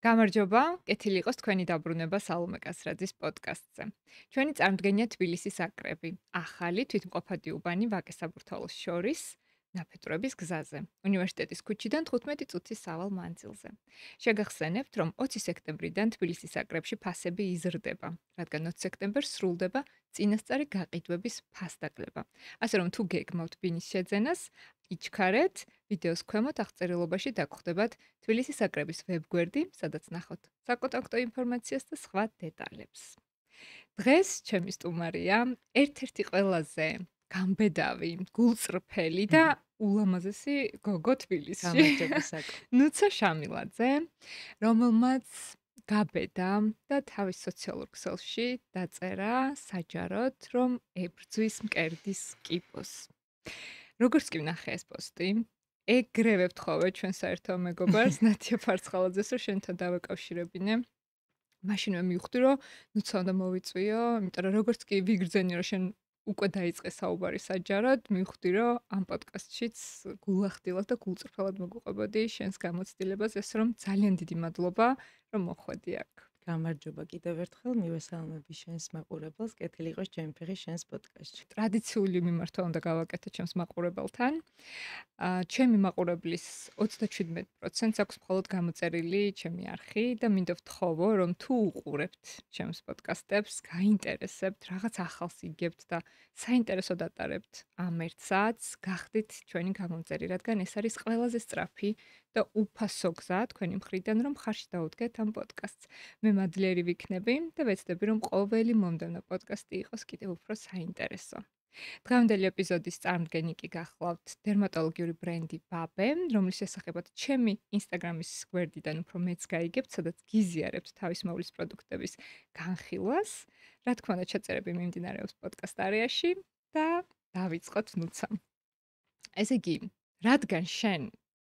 გამარჯობა, კეთილი იყოს თქვენი დაბრუნება სალომე კასრაძის პოდკასტზე. ჩვენი წარმდგენია თბილისის აკრები, ახალი თვითმყოფადი უბანი ვაკე-საბურთალოს შორის, ნაფეტვრების გზაზე, უნივერსიტეტის ქუჩიდან 15 წუთის სავალ მანძილზე. შეგახსენებთ, რომ 20 სექტემბრიდან თბილისის აკრებში ფასები იზრდება, რადგან 20 სექტემბერს სრულდება წინასწარი გაყიდვების ფასდაკლება. ასე რომ თუ გეგმავთ ბინის შეძენას, იჩქარეთ, ვიდეოს ქვემოთ აღწერილობაში დაგხვდებათ თბილისის აკრების ვებგვერდი, სადაც ნახოთ საკონტაქტო ინფორმაციას და სხვა დეტალებს. დღეს ჩემი სტუმარია ერთ-ერთი ყველაზე გამბედავი, გულწრფელი და ულამაზესი გოგო თბილისში. გამარჯობა საკო. ნუცა შამილაძე, რომელმაც გაბედა და თავის სოციალურ ქსელში დაწერა საჯაროდ, რომ ებრძვის მკერდის კიბოს. როგორც კი ვნახე ეს პოსტი, ეგრევე ვთხოვე ჩვენ საერთო მეგობარს ნათია ფარცხალაძეს, რომ შენთან დავეკავშირებინე. მაშინვე მივხვდი, რომ ნუცა უნდა მოვიწვიო, იმიტომ რომ როგორც კი ვიგრძენი, რომ შენ უკვე დაიწყე საუბარი საჯაროდ, მივხვდი, რომ ამ პოდკასტშიც გულახდილად და გულწრფელად მოგუყვებოდი შენს გამოცდილებას, ეს რომ ძალიან დიდი მადლობა, რომ მოხვედი აქ. გამარჯობა კიდევ ერთხელ მივესალმები შენს მაყურებელს, კეთილი იყოს ჩემი ფეხი შენს პოდკასტში. ტრადიციული მიმართვა უნდა გავაკეთო ჩემს მაყურებელთან. ჩემი მაყურებლის 37%-ს აქვს მხოლოდ გამოწერილი ჩემი არხი და მინდა ვთხოვო, რომ თუ უყურებთ ჩემს პოდკასტებს, გაინტერესებთ, რაღაც ახალს იგებთ და საინტერესოდ ატარებთ ამ ერთ საათს, გახდით ჩვენი გამომწერი, რადგან ეს არის ყველაზე სწრაფი და უფასო გზა თქვენი მხრიდან, რომ ხარში დაუდგეთ ამ პოდკასტს. მე მადლიერი ვიქნები და ვეცდები, რომ ყოველი მომდევნო პოდკასტი იყოს კიდევ უფრო საინტერესო. დღევანდელი ეპიზოდის წარმდგენი კი გახლავთ დერმატოლოგიური ბრენდი ბაბე, რომლის შესახებაც ჩემი ინსტაგრამის გვერდიდან უფრო მეც გაიგებთ, სადაც გიზიარებთ თავის მოვლის პროდუქტების განხილვას. რა თქმა უნდა, ჩაწერები მიმდინარეობს პოდკასტ არეაში და დავიწყოთ ნუცა. ესე იგი, რადგან შენ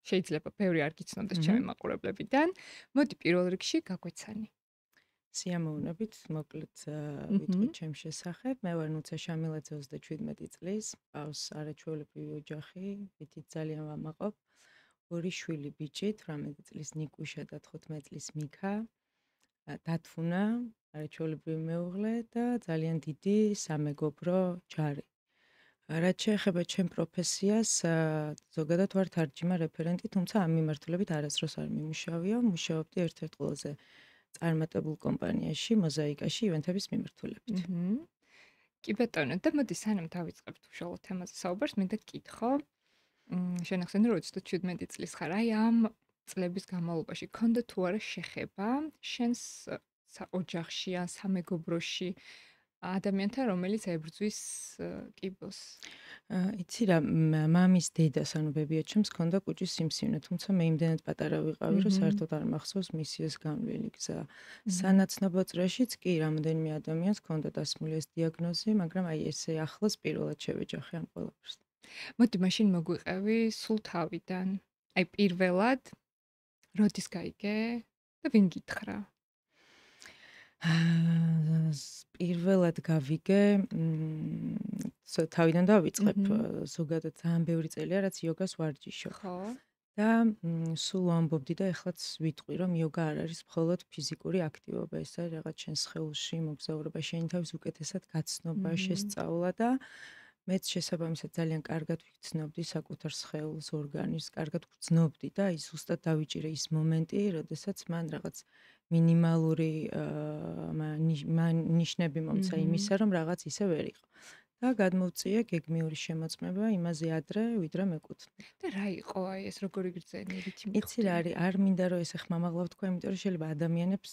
შეიძლება ბევრი არ გიცნობდეს ჩემი მაყურებლებიდან, მოდი პირველ რიგში გაგვეცანი. სიამოვნებით, მოკლედ ვიტყვი ჩემ შესახებ. მე ვარ ნუცა შამილაძე 37 წლის, მყავს არაჩვეულებრივი ოჯახი, ვითით ძალიან ვამაყობ. ორი შვილი ბიჭით, 18 წლის ნიკუშა და 15 წლის მიქა. დათუნა, არაჩვეულებრივი მეუღლე და ძალიან დიდი სამეგობრო ჯარი. რაც შეეხება ჩემ პროფესიას, ზოგადად ვარ თარჯიმა რეფერენტი, თუმცა ამ მიმართულებით არასდროს არ მიმუშავია, მუშაობდი ერთ-ერთ ყველაზე წარმატებულ კომპანიაში, მოზაიკაში, ივენთების მიმართულებით. კი ბატონო, და მოდი სანამ დავიწყებთ უშუალო თემაზე საუბარს, მინდა გკითხო, შენ ახსენე რომ 37 წლის ხარ, აი ამ წლების განმავლობაში ქონდა თუ არა შეხება შენს ოჯახში ან სამეგობროში ადამიანთან, რომელიც ებრძვის კიბოს? იცი რა, მამის დედას, ანუ ბებიაჩემს ჰქონდა კუჭის სიმსივნე, თუმცა მე იმდენად პატარა ვიყავი, რომ საერთოდ არ მახსოვს მისიას განვლილი გზა. სანაცნობო წრეშიც კი რამდენიმე ადამიანს ჰქონდა დასმული ეს დიაგნოზი, მაგრამ აი ესე ახლოს პირველად შევეჯახე ამ ყველაფერს. მოდი მაშინ მოგვიყევი სულ თავიდან. აი პირველად როდის გაიგე და ვინ გითხრა? პირველად გავიგე, თავიდან დავიწყებ, ზოგადად ძალიან ბევრი წელია, რაც იოგას ვარჯიშობ. ხო. და სულ ვამბობდი და ეხლაც ვიტყვი, რომ იოგა არ არის მხოლოდ ფიზიკური აქტივობა, ეს არის რაღაც შენ სხეულში მოგზაურობა, შენი თავის უკეთესად გაცნობა, შესწავლა და მეც შესაბამისად ძალიან კარგად ვიცნობდი საკუთარ სხეულს, ორგანიზმს, კარგად ვგრძნობდი და ის ზუსტად დავიჭირე ის მომენტი, როდესაც მან რაღაც მინიმალური ნიშნები მომცა იმისა, რომ რაღაც ისე ვერ იყო. და გადმოვწიე გეგმიური შემოწმება იმაზე ადრე, ვიდრე მეკუთვნე. და რა იყო აი ეს როგორი გრძენი რითი მიხვდი? იცი რა არის, არ მინდა რომ ესე ხმამაღლა ვთქვა, იმიტომ რომ შეიძლება ადამიანებს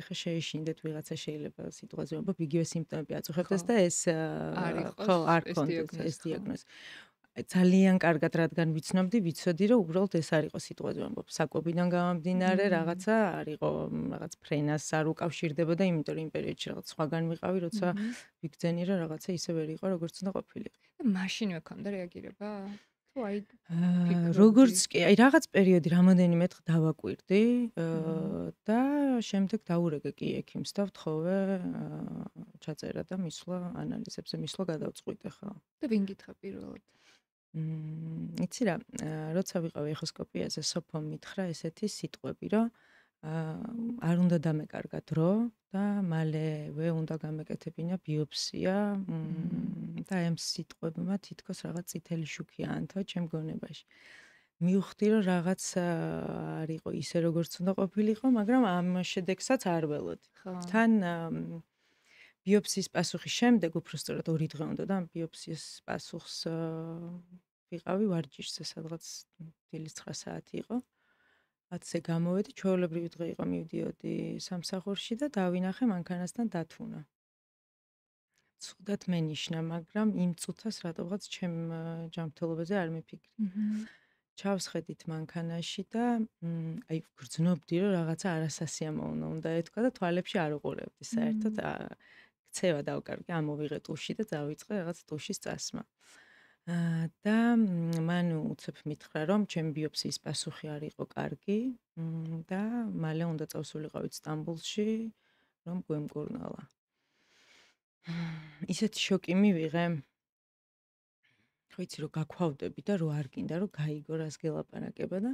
ეხა შეეშინდეთ ვიღაცა შეიძლება სიტუაცია, რომ იგივე სიმპტომები აწუხებდეს და ეს ხო არ ქონდეს ეს დიაგნოზი. ძალიან კარგად რადგან ვიცნობდი, ვიცოდი რომ უბრალოდ ეს არ იყო სიტუაცია, რომ საკვებიდან გამომდინარე რაღაცა არ იყო, რაღაც ფრენას არ უკავშირდებოდა, იმიტომ რომ იმ პერიოდში რაღაც სხვაგან ვიყავი, როცა ვიგრძენი რომ რაღაცა ისე ვერ იყო, როგორც უნდა ყოფილიყო. და მაშინვე ქონდა რეაგირება? თუ აი როგორც კი, აი რაღაც პერიოდი რამოდენიმე დღე დავაკვირდი და შემდეგ დაურეგე კი ექიმს და ვთხოვე ჩაწერა და მისვლა ანალიზებზე, მისვლა გადავწყვიტე ხო. და ვინ გითხრა პირველად? იცი რა, როცა ვიყავი ეხოსკოპიაზე, სოფომ მითხრა ესეთი სიტყვები, რომ არ უნდა დამეკარგა დრო და მალევე უნდა გამეკეთებინა ბიოპსია და ამ სიტყვებმა თითქოს რაღაც წითელი შუქი აანთო ჩემ გონებაში. მივხვდი რომ რაღაც არ იყო ისე როგორც უნდა ყოფილიყო, მაგრამ ამ შედეგსაც არ ველოდი. თან ბიოპსიის პასუხის შემდეგ უფრო სწორად 2 დღე უნდა და ბიოპსიის პასუხს ვიყავი ვარჯიშზე, სადღაც დილის 9 საათი იყო. 10-ზე გამოვედი, ჩვეულებრივი დღე იყო, მივდიოდი სამსახურში და დავინახე მანქანასთან დათუნა. ცუდად მენიშნა, მაგრამ იმ წუთას რატომღაც ჩემ ჯანმრთელობაზე არ მიფიქრი. ჩავსხედით მანქანაში და აი გრძნობდი რომ რაღაცა არასასიამოვნო უნდა ეთქვა და თვალებში არ უყურებდი საერთოდ. ქცევა დავკარგე, ამოვიღე ტუში და დავიწყე რაღაც ტუშის წასმა. და მან უცებ მითხრა რომ ჩემი ბიოპსიის პასუხი არ იყო კარგი და მალე უნდა წავსულიყავით სტამბოლში რომ გვემკურნალა. ისეთი შოკი მივიღე. ვიცი რომ გაქვავდები და რომ არ გინდა რომ გაიგო რას გელაპარაკება და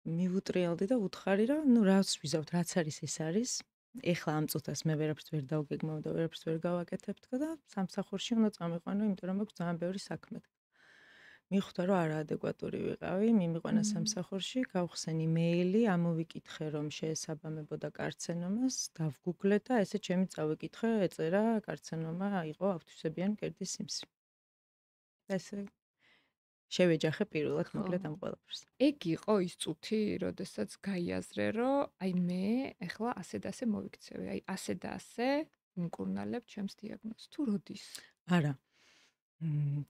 მივუტრიალდი და უთხარი რომ ნუ რაც ვიზავთ რაც არის ეს არის. ეხლა ამ წუთას მე ვერაფერს ვერ დავგეგმავ და ვერაფერს ვერ გავაკეთებ თქო და სამსახურში უნდა წამიყვანო, იმიტომ რომ მაქვს ძალიან ბევრი საქმე. მიხვდა რომ არაადეკვატური ვიყავი, მიმიყვანა სამსახურში, გავხსენი მეილი, ამოვიკითხე რომ შეესაბამებოდა კარცენომას, დავგუგლე და ესე ჩემი წავიკითხე, ეწერა კარცენომა იყო ავთვისებიანი მკერდის სიმსი. ესე შევეჯახე პირველად მოკლედ ამ ყველაფერს. ეგ იყო ის წუთი, როდესაც გაიაზრე, რომ აი მე ეხლა ასე და ასე მოვიქცევი, აი ასე და ასე ვიმკურნალებ ჩემს დიაგნოზს. თუ როდის? არა.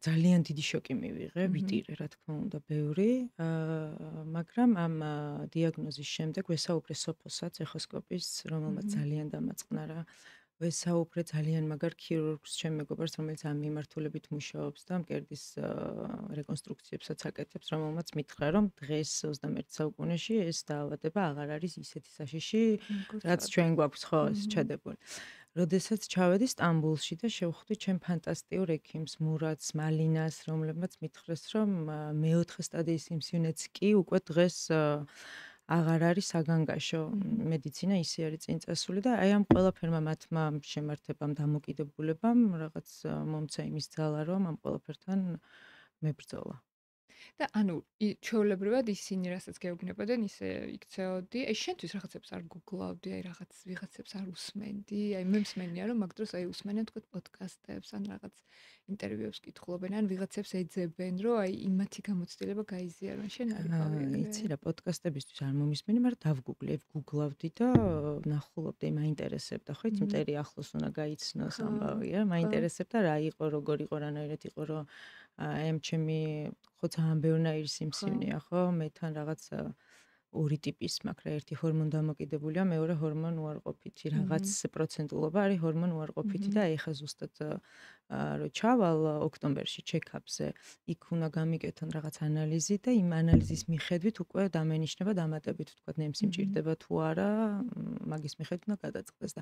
ძალიან დიდი შოკი მივიღე, ვიტირე რა თქმა უნდა ბევრი, მაგრამ ამ დიაგნოზის შემდეგ ვესაუბრე სოფოსაც, ეხოსკოპის, რომელმაც ძალიან დამაწყნარა. ვესაუბრე ძალიან მაგარ ქირურგს, ჩემ მეგობარს, რომელიც ამ მიმართულებით მუშაობს და მკერდის რეკონსტრუქციებსაც აკეთებს, რომელმაც მითხრა, რომ დღეს 21 საუკუნეში ეს დაავადება აღარ არის ისეთი საშიში, რაც ჩვენ გვაქვს, ხო, ეს ჩადებული. როდესაც ჩავედი სტამბოლში და შევხვდი ჩემ ფანტასტიურ ექიმს, მურადს, მალინას, რომლებმაც მითხრეს, რომ მეოთხე სტადიის სიმსივნეც კი უკვე დღეს აღარ არის საგანგაშო. მედიცინა ისე არის წინ წასული და აი ამ ყველაფერმა მათმა შემართებამ, დამოკიდებულებამ რაღაც მომცა იმის ძალა, რომ ამ ყველაფერთან მებრძოლა. და ანუ ჩვეულებრივად ისინი რასაც გეუბნებოდნენ, ისე იქცეოდი. აი შენთვის რაღაცებს არ გუგლავდი, აი ვიღაცებს არ უსმენდი. აი მე მსმენია რომ მაგ დროს აი უსმენენ თქო პოდკასტებს, ან რაღაც ინტერვიუებს კითხულობენ, ან ვიღაცებს ეძებენ, რომ აი იმათი გამოცდილება გაიზიარონ. შენ არ იყავი ეგრე? იცი რა, პოდკასტებისთვის არ მომისმენი, მაგრამ დავგუგლე, გუგლავდი და ნახულობდი, მაინტერესებდა, ხო, იცი მტერი ახლოს უნდა გაიცნოს ამბავი, რა, მაინტერესებდა რა იყო, როგორ იყო, რანაირად იყო, რომ ამ ჩემი ხო ძალიან ბევრნაირი სიმსივნეა, ხო, მე თან რაღაც ორი ტიპის მაქვს რა, ერთი ჰორმონ დამოკიდებულია, მეორე ჰორმონ უარყოფითი, რაღაც პროცენტულობა არის ჰორმონ უარყოფითი და ეხა ზუსტად რომ ჩავალ ოქტომბერში ჩეკაპზე, იქ უნდა გამიკეთონ რაღაც ანალიზი და იმ ანალიზის მიხედვით უკვე დამენიშნება დამატებით, თქვა ნემსი მჭირდება თუ არა, მაგის მიხედვით უნდა გადაწყდეს და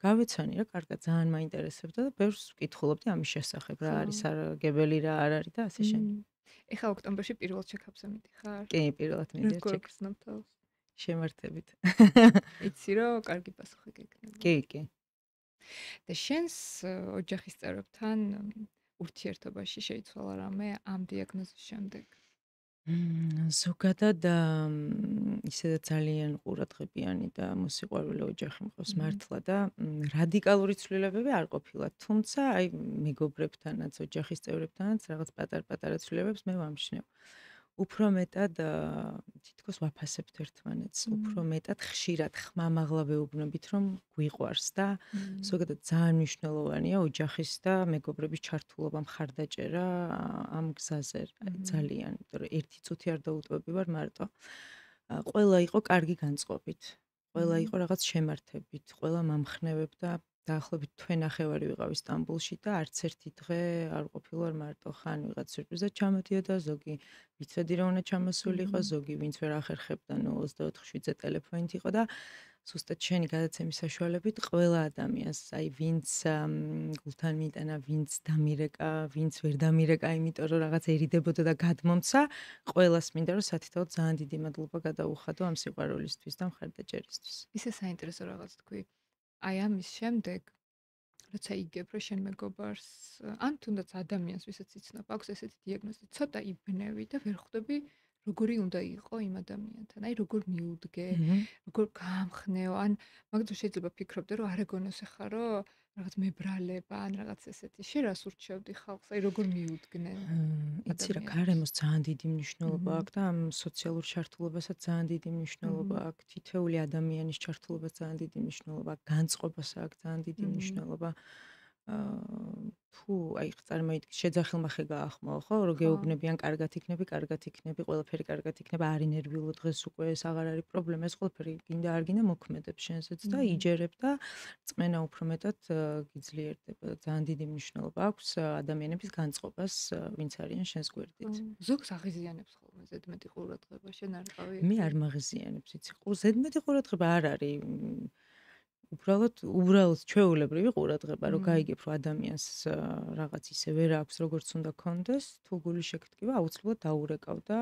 გავეცანი რა, კარგად ძალიან მაინტერესებდა და ბევრს ვკითხულობდი ამის შესახებ, რა არის გებელი რა არ არის და ასე შემდეგ. ეხლა ოქტომბერში პირველ ჩეკაპზე მიდიხარ? კი, პირველად მივიდე ჩეკაპზე. როგორ გრძნობ თავს? შემართებით. იცი რომ კარგი პასუხი გეკნება. კი, კი. და შენს ოჯახის წევრებთან ურთიერთობაში შეიცვალა რამე ამ დიაგნოზის შემდეგ? ზოგადად ისედაც ძალიან ყურადღებიანი და მოსიყვარულე ოჯახი მყავს მართლა და რადიკალური ცვლილებები არ ყოფილა, თუმცა აი მეგობრებთანაც, ოჯახის წევრებთანაც რაღაც პატარ-პატარა ცვლილებებს მე ვამჩნევ. უფრო მეტად თითქოს ვაფასებთ ერთმანეთს, უფრო მეტად ხშირად ხმამაღლა ვეუბნებით, რომ გვიყვარს და ზოგადად ძალიან მნიშვნელოვანია ოჯახის და მეგობრების ჩართულობა, მხარდაჭერა ამ გზაზე ძალიან, იმიტომ რომ ერთი წუთი არ დაუტოვები ვარ მარტო. ყველა იყო კარგი განწყობით, ყველა იყო რაღაც შემართებით, ყველა მამხნევებდა დაახლოებით თვე-ნახევარი ვიყავი სტამბოლში და არც ერთი დღე არ ყოფილვარ მარტო, ხან ვიღაც სიურპრიზად ჩამოდიოდა, ზოგი ვიცოდი რომ უნდა ჩამოსულიყო, ზოგი ვინც ვერ ახერხებდა, ნუ 24/7-ზე ტელეფონით იყო და ზუსტად შენი გადაცემის საშუალებით ყველა ადამიანს, აი ვინც გულთან მიიტანა, ვინც დამირეკა, ვინც ვერ დამირეკა, იმიტომ რომ რაღაც ერიდებოდა და გადმომცა, ყველას მინდა რომ სათითაოდ ძალიან დიდი მადლობა გადაუხადო ამ სიყვარულისთვის და მხარდაჭერისთვის. ისე საინტერესო რაღაც თქვი. აი ამის შემდეგ როცა იგებ რომ შენ მეგობარს ან თუნდაც ადამიანს ვისაც იცნობ აქვს ესეთი დიაგნოზი ცოტა იბნევი და ვერ ხვდები როგორი უნდა იყო იმ ადამიანთან აი როგორ მიუდგე როგორ გამხნეო ან მაგდროს შეიძლება ფიქრობდე რომ არ ეგონოს ახლა რომ რაღაც მებრალება ან რაღაც ესეთი შე რას ურჩევდი ხალხს აი როგორ მიუდგნენ იცი რა გარემოს ძალიან დიდი მნიშვნელობა აქვს და ამ სოციალურ ჩართულობასაც ძალიან დიდი მნიშვნელობა აქვს თითოეული ადამიანის ჩართულობას ძალიან დიდი მნიშვნელობა აქვს განწყობას აქვს ძალიან დიდი მნიშვნელობა თუ აი წარმოიდგინე შეძახილმახე გაახმოო ხო რომ გეუბნებიან კარგად იქნები ყველაფერი კარგად იქნება არ ინერვიულო დღეს უკვე ეს აღარ არის პრობლემა ეს ყველაფერი გინდა არ გინდა მოქმედებს შენზეც და იჯერებ და წმენა უფრო მეტად გიძლიერდება ძალიან დიდი მნიშვნელობა აქვს ადამიანების განწყობას ვინც არიან შენს გვერდით ზოგს აღიზიანებს ხოლმე ზედმეტი ყურადღება შენ არ ყავი მე არ მაღიზიანებს იცი ზედმეტი ყურადღება არ არის უბრალოდ ჩვეულებრივი ყურადღება რომ გაიგებ რომ ადამიანს რაღაც ისე ვერ აქვს როგორც უნდა კონდეს თუ გული შეგტკივა აუცილებლად დაურეკავ და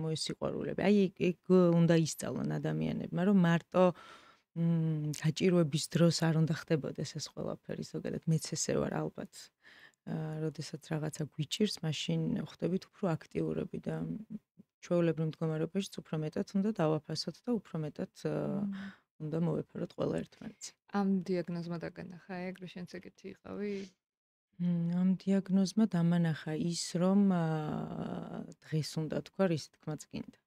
მოესიყვარულებ აი ეგ უნდა ისწავლონ ადამიანებმა რომ მარტო გაჭირვების დროს არ უნდა ხდებოდეს ეს ყველაფერი ზოგადად მეც ესე ვარ ალბათ როდესაც რაღაცა გვიჭირს მაშინ ხვდებით უფრო აქტიურები და ჩვეულებრივ მდგომარეობაშიც უფრო მეტად უნდა დავაფასოთ და უფრო მეტად უნდა მოვეფაროთ ყველა ერთმანეთს. ამ დიაგნოზმა დაგანახა ეგ რომ შენც ეგეთი იყავი? ამ დიაგნოზმა დამანახა ის რომ დღეს უნდა თქვა რის თქმაც გინდა.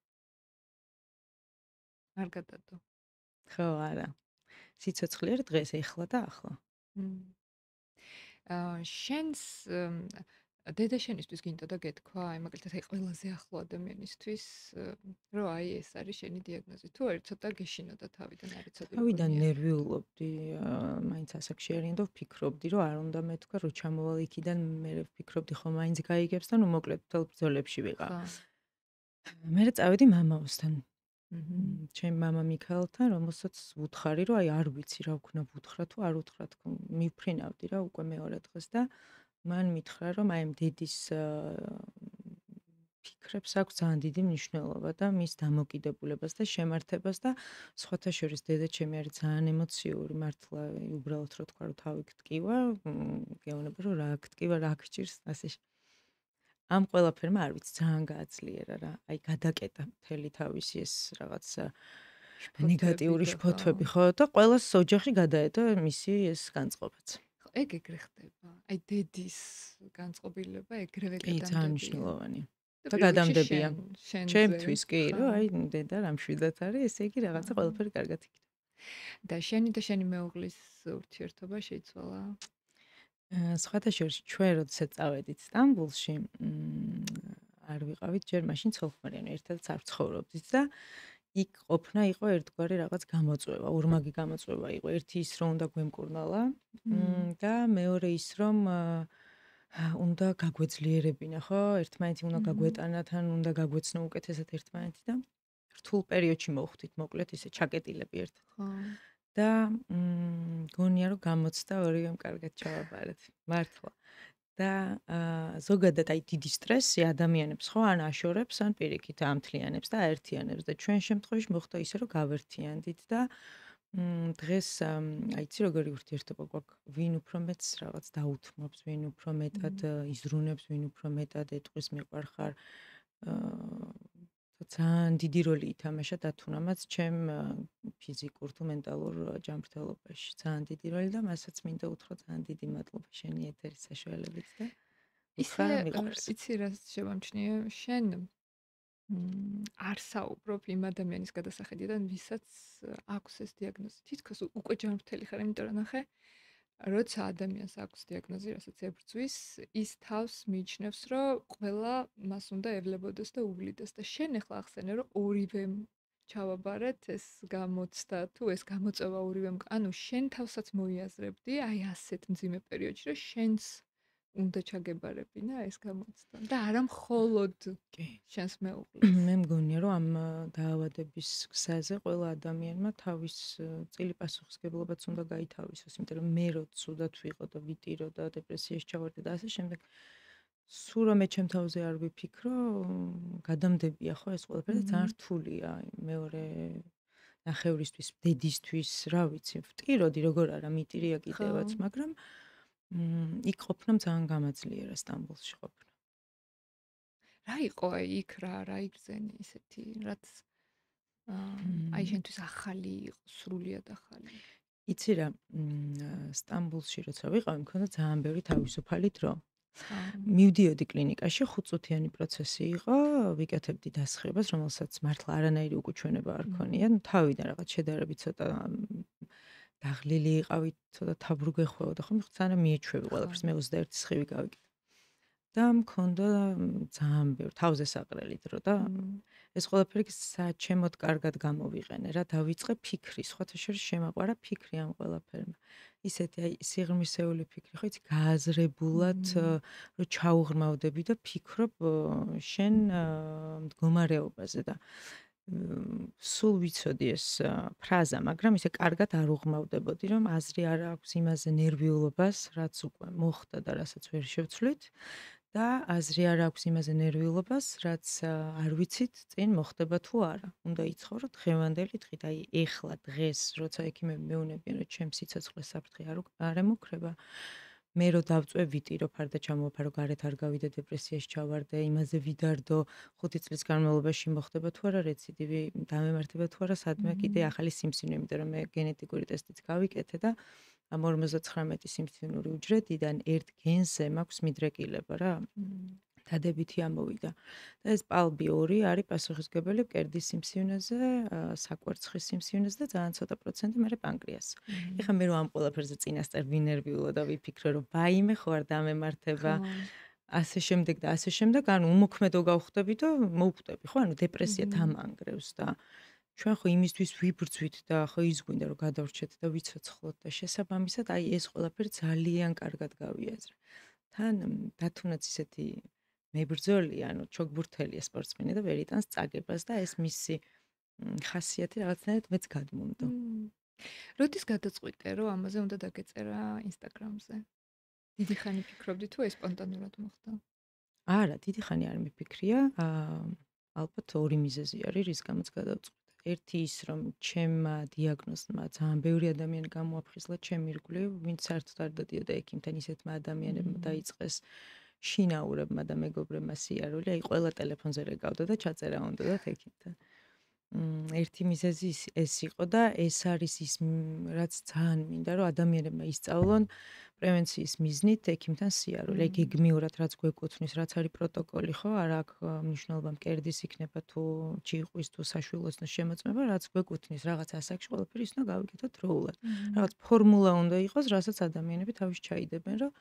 არ გადადო. ხო, არა. სიცოცხლე არ დღეს ეხლა და ახლა. შენს დედა შენისთვის გინდა და გეთქვა, აი მაგალითად აი ყველაზე ახლო ადამიანისთვის, რომ აი ეს არის შენი დიაგნოზი. თუ არ ცოტა გეშინოდა თავიდან არ იცოდი. თავიდან ნერვიულობდი, მაინც ასაკში არიან და ვფიქრობდი, რომ არ უნდა მეთქვა, რომ ჩამოვალ იქიდან, მე ვფიქრობდი ხომ მაინც გაიგებს და ნუ მოკლედ თელ ბრძოლებში ვიყავ. მე წავედი მამაოსთან. ჩემ მამა მიქაელთან, რომელსაც ვუთხარი, რომ აი არ ვიცი რა ვქნა ვუთხრა თუ არ უთხრა თქო, მივფრინავდი რა უკვე მეორე დღეს და მან მითხრა, რომ აი დედის ფიქრებს აქვს ძალიან დიდი მნიშვნელობა და მის დამოკიდებულებას და შემართებას და სხვათა შორის დედა ჩემი არის ძალიან ემოციური, მართლა უბრალოდ რო თქვა, რომ თავი გტკივა, გეუბნება, რომ რა გტკივა, რა გჭირს, ასე ამ ყველაფერმა არ ვიცი ძალიან გააძლიერა რა. აი გადაკეტა მთელი თავისი ეს რაღაც ნეგატიური შფოთვები ხო და ყველას ოჯახში გადაეტა მისი ეს განწყობაც. ეგ ეგრე ხდება. აი დედის განწყობილება ეგრევე გადამდებია. კი, ძალიან მნიშვნელოვანი. და გადამდებია. ჩემთვის კი, რომ აი დედა რამშვიდად არის, ესე იგი რაღაცა ყველაფერი კარგად იქნება. და შენი მეუღლის ურთიერთობა შეიცვალა? სხვათა შორის ჩვენ როდესაც წავედით სტამბულში, არ ვიყავით ჯერ მაშინ ცოლ-ქმარიანი, ერთადაც არ ცხოვრობდით და იქ ყოფნა იყო ერთგვარი რაღაც გამოწვევა, ორმაგი გამოწვევა იყო. ერთი ის რომ უნდა გვემკურნალა და მეორე ის რომ უნდა გაგვეძლიერებინა, ხო? ერთმანეთი უნდა გაგვეტანათ, ან უნდა გაგვეცნო უკეთესად ერთმანეთი და რთულ პერიოდში მოვხვდით, მოკლედ ისე ჩაკეტილები ერთად. ხო. და გონია რომ გამოცდა ორივემ კარგად ჩავაბარეთ. მართლა. და ზოგადად აი დიდი სტრესი ადამიანებს ხო ან აშორებს, ან პირიქით ამთლიანებს და აერთიანებს და ჩვენ შემთხვევაში მოხდა ისე რომ გავერთიანდით და დღეს აი იცი როგორი ურთიერთობა გვაქვს, ვინ უფრო მეც რაღაც დაუთმობს, ვინ უფრო მეტად იზრუნებს, ვინ უფრო მეტად ეტყვის მიყვარხარ. ძალიან დიდი როლი ითამაშა დათუნამაც ჩემ ფიზიკურ თუ მენტალურ ჯანმრთელობაში. ძალიან დიდი როლი და მასაც მინდა უთხრა ძალიან დიდი მადლობა შენი ეთერის საშუალებით და იცი რა შემამჩნია შენ არ საუბრობ იმ ადამიანის გადასახედიდან, ვისაც აქვს ეს დიაგნოზი. თითქოს უკვე ჯანმრთელი ხარ, იმიტომ რომ ნახე, როცა ადამიანს აქვს დიაგნოზი, რასაც ებრძვის, ის თავს მიიჩნევს, რომ ყველა მას უნდა ევლებოდეს და უვლიდეს და შენ ახლა ახსენე, რომ ორივემ ჩავაბარეთ ეს გამოცდა, თუ ეს გამოწვევა ორივემ, ანუ შენ თავსაც მოიაზრებდი, აი ასეთ მძიმე პერიოდში, რომ შენს უნდა ჩაგებარებინა ეს გამოცდა და არა მხოლოდ კი. შენს მეუღლეს. მე მგონია რომ ამ დაავადების გზაზე ყველა ადამიანმა თავის წილი პასუხისგებლობაც უნდა გაითავისოს, იმიტომ რომ მე რო ცუდად ვიყო და ვიტირო და დეპრესიაში ჩავარდე და ასე შემდეგ სულ რომ მე ჩემ თავზე არ ვიფიქრო, გადამდებია ხო ეს ყველაფერი და ძალიან რთულია მეორე ნახევრისთვის, დედისთვის, რა ვიცი, ვტიროდი როგორ არა, მიტირია კიდევაც, მაგრამ იქ ყოფნა ძალიან გამაძლიერა სტამბოლში ყოფნა. რა იყო იქ რა იგზენი ისეთი, რაც აი შენთვის ახალი იყო, სრულიად ახალი. იცი რა, სტამბოლში როცა ვიყავი, მქონდა ძალიან ბევრი თავისუფალი დრო. მივდიოდი კლინიკაში, 5 წუთიანი პროცესი იყო, ვიკეთებდი დასხებას, რომელსაც მართლა არანაირი უკუჩვენება არ ქონია. თავიდან რაღაც შედარებით ცოტა დაღლილი იყავი, ცოტა თაბრუ გეხვეოდა, ხო, მიხსანა მიეჩვევი ყველაფერს, მე 21 სხივი გავიკეთე. და მქონდა ძალიან ბევრი თავზე საყრელი დრო და ეს ყველაფერი საჩემოდ კარგად გამოვიყენე რა, დავიწყე ფიქრი, სხვათა შორის შემაყვარა ფიქრი ამ ყველაფერმა. ისეთი აი სიღრმისეული ფიქრი, ხო იცი, გააზრებულად რომ ჩაუღრმავდები და ფიქრობ შენ მდგომარეობაზე და სულ ვიცოდი ეს ფრაზა, მაგრამ ისე კარგად არ უღრმავდებოდი, რომ აზრი არ აქვს იმაზე ნერვიულობას, რაც უკვე მოხდა და რასაც ვერ შევცვლით. და აზრი არ აქვს იმაზე ნერვიულობას, რაც არ ვიცით წინ მოხდება თუ არა. უნდა იცხოვრო დღევანდელი დღით, აი ეხლა დღეს, როცა ექიმები მეუნებიან, რომ ჩემს სიცოცხლეს საფრთხე არ ემუქრება, მე რო დავწვე ვიტირო ფარდა ჩამოვაფარო, გარეთ არ გავიდე, დეპრესიაში ჩავარდე, იმაზე ვიდარდო, 5 წლის განმავლობაში მოხდება თუ არა რეციდივი, დამემართება თუ არა, სადმე კიდე ახალი სიმსივნე, იმიტომ რომ მე გენეტიკური ტესტიც გავიკეთე და ამ 59 სიმსივნური უჯრედიდან ერთ გენზე მაქვს მიდრეკილება რა. დადებითი ამოვიდა. და ეს პალბი 2 არის პასუხისმგებელი მკერდის სიმსივნეზე, საკვერცხის სიმსივნეზე და ძალიან ცოტა პროცენტი მერე პანკრეასზე. ეხლა მე რო ამ ყველაფერზე წინასწარ ვინერვიულო და ვიფიქრე რომ ბაიმე ხო არ დამემართება. ასე შემდეგ და ასე შემდეგ, ანუ უმოქმედო გავხდები და მოვკვდები, ხო? ანუ დეპრესია დამანგრევს და ჩვენ ხო იმისთვის ვიბრძვით და ხო ის გვინდა რომ გადავრჩეთ და ვიცოცხლოთ და შესაბამისად აი ეს ყველაფერი ძალიან კარგად გავიაზრე. თან დათუნაც ისეთი მებრძოლია, ანუ ჩოგბურთელია სპორტსმენი და ვერ იტანს წაგებას და ეს მისი ხასიათი რაღაცნაირად მეც გადმუნდა. როდის გადაწყვიტე რომ ამაზე უნდა დაგეწერა ინსტაგრამზე? დიდი ხანი ფიქრობდი თუ ეს სპონტანურად მოხდა? არა, დიდი ხანი არ მიფიქრია. ალბათ ორი მიზეზი არის, რის გამოც გადავწყვიტე. ერთი ის, რომ ჩემმა დიაგნოზმა ძალიან ბევრი ადამიანი გამოაფხიზლა ჩემი ირგვლივ, ვინც საერთოდ არ დადიოდა ექიმთან, ისეთმა ადამიანებმა დაიწყეს შინაურებმა და მეგობრებმა სიარული, აი ყველა ტელეფონზე რეგავდა და ჩაწერა უნდათ ექიმთან. ერთი მიზეზი ეს იყო და ეს არის ის, რაც ძალიან მინდა, რომ ადამიანებმა ისწავლონ პრევენციის მიზნით ექიმთან სიარული. აი გეგმიურად რაც გვეკუთვნის, რაც არის პროტოკოლი, ხო, არა აქვს მნიშვნელობა მკერდის იქნება თუ ჭიყვის თუ საშვილოსნოს შემოწმება, რაც გვეკუთვნის რაღაც ასაკში ყველაფერი ის უნდა გავიკეთოთ დროულად. რაღაც ფორმულა უნდა იყოს, რასაც ადამიანები თავის ჩაიდებენ, რომ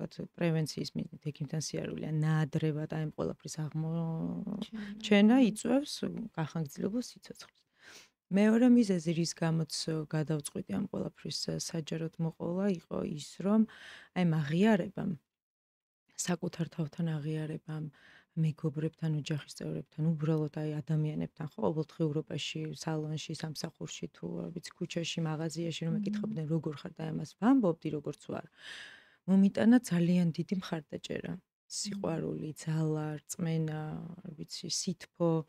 თქვათ პრევენციის მიზნით ექიმთან სიარული ან ნაადრევად აი ამ ყველაფრის აღმოჩენა იწვევს გახანგრძლივებულ სიცოცხლეს. მეორე მიზეზი, რის გამოც გადავწყვიტე ამ ყველაფრის საჯაროდ მოყოლა, იყო ის, რომ აი აღიარებამ, საკუთარ თავთან აღიარებამ, მეგობრებთან, ოჯახის წევრებთან, უბრალოდ აი ადამიანებთან, ხო, ყოველდღიურობაში, სალონში, სამსახურში თუ ვიცი, ქუჩაში, მაღაზიაში რომ ეკითხებდნენ როგორ ხარ და ამას ვამბობდი როგორც ვარ. მომიტანა ძალიან დიდი მხარდაჭერა, სიყვარული, ძალა, რწმენა, ვიცი, სითბო,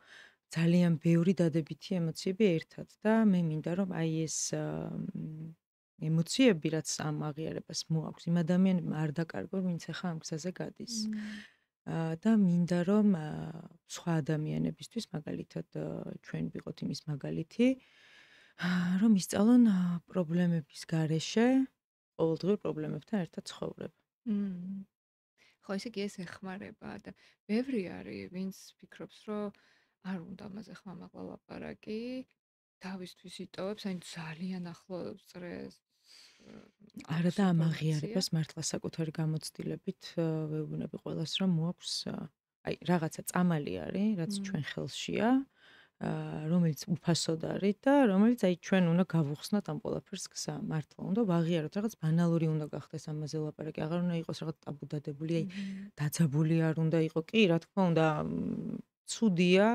ძალიან ბევრი დადებითი ემოციები ერთად და მე მინდა რომ აი ეს ემოციები რაც ამ აღიარებას მოაქვს იმ ადამიანებმა არ დაკარგო, ვინც ახლა ამ გზაზე გადის. და მინდა რომ სხვა ადამიანებისთვის, მაგალითად ჩვენ ვიყოთ იმის მაგალითი, რომ ისწავლონ პრობლემების გარეშე ყოველდღიურ პრობლემებთან ერთად ცხოვრება. ხო, ესე იგი ეს ეხმარება და ბევრი არის, ვინც ფიქრობს, რომ არ უნდა ამაზე ხმამაღლა ლაპარაკი, თავისთვის იტოვებს, აი ძალიან ახლო წრეს. არა და ამ აღიარებას მართლა საკუთარი გამოცდილებით ვეუბნები ყველას, რომ მოაქვს აი რაღაცა წამალი არის, რაც ჩვენ ხელშია. რომელიც უფასოდ არის და რომელიც აი ჩვენ უნდა გავუხსნათ ამ ყველაფერს გზა. მართლა უნდა ვაღიაროთ, რაღაც ბანალური უნდა გახდეს ამაზე ლაპარაკი. აღარ უნდა იყოს რაღაც ტაბუდადებული, აი დაძაბული არ უნდა იყოს. კი, რა თქმა უნდა, ცუდია,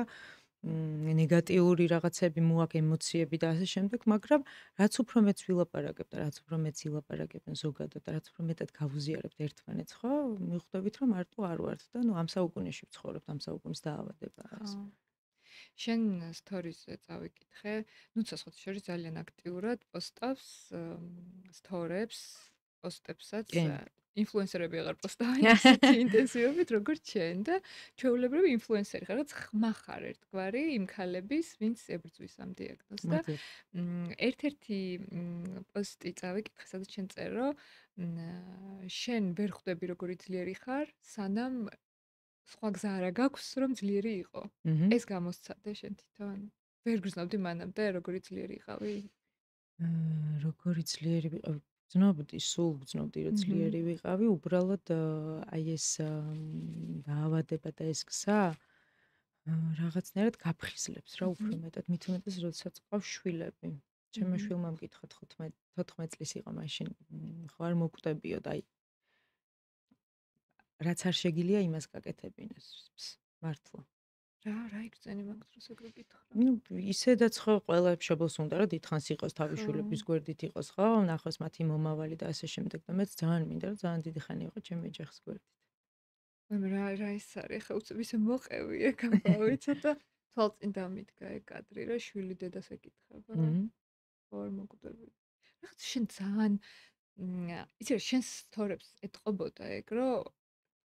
ნეგატიური რაღაცები მოაქვს, ემოციები და ასე შემდეგ, მაგრამ რაც უფრო მეც ვილაპარაკებ და რაც უფრო მეც ილაპარაკებენ ზოგადად და რაც უფრო მეტად გავუზიარებთ ერთმანეთს, ხო, მივხვდებით, რომ მარტო არ ვართ და ნუ ამ საუკუნეში ვცხოვრობთ, ამ საუკუნის დაავადება არის. შენ სტორიზე წავიკითხე, ნუ ცოცხლად შორის ძალიან აქტიურად პოსტავს სტორებს, პოსტებსაც ინფლუენსერები აღარ პოსტავენ ისეთი ინტენსივობით როგორც შენ და ჩვეულებრივი ინფლუენსერი ხარ, რაც ხმა ხარ ერთგვარი იმ ქალების, ვინც ებრძვის ამ დიაგნოზს და ერთ-ერთი პოსტი წავიკითხე, სადაც შენ წერო, შენ ვერ ხვდები როგორი ძლიერი ხარ, სანამ სხვა გზა არა გაქვს, რომ ძლიერი იყო. ეს გამოსცადე შენ თვითონ? ვერ გრძნობდი მანამდე როგორი ძლიერი იყავი? როგორი ძლიერი ვიყავი? ვგრძნობდი, სულ ვგრძნობდი, რომ ძლიერი ვიყავი, უბრალოდ აი ეს დაავადება და ეს გზა რაღაცნაირად გაფხიზლებს რა უფრო მეტად, მით უმეტეს როდესაც ყავს შვილები. ჩემმა შვილმა მკითხა 14 წლის იყო მაშინ, ხო არ მოკვდებიო და აი რაც არ შეგიძლია იმას გაკეთებინეს. მართლა. რა იგრძენი მაგ დროს ეგრე გითხრა? ნუ ისედაც ხო ყველა მშობელს უნდა რომ დიდხანს იყოს თავის შვილების გვერდით იყოს ხო, ნახოს მათი მომავალი და ასე შემდეგ და მეც ძალიან მინდა რომ ძალიან დიდი ხანი იყო ჩემი ოჯახის გვერდით. რა ის არის? ხა უცებ ისე მოყევი ეგ ამბავი ცოტა თვალწინ დამიდგა ეგ კადრი რა შვილი დედას ეკითხება. ხო არ მოკვდები. რაღაც შენ ძალიან იცი რა შენ სტორებს ეტყობოდა ეგ რომ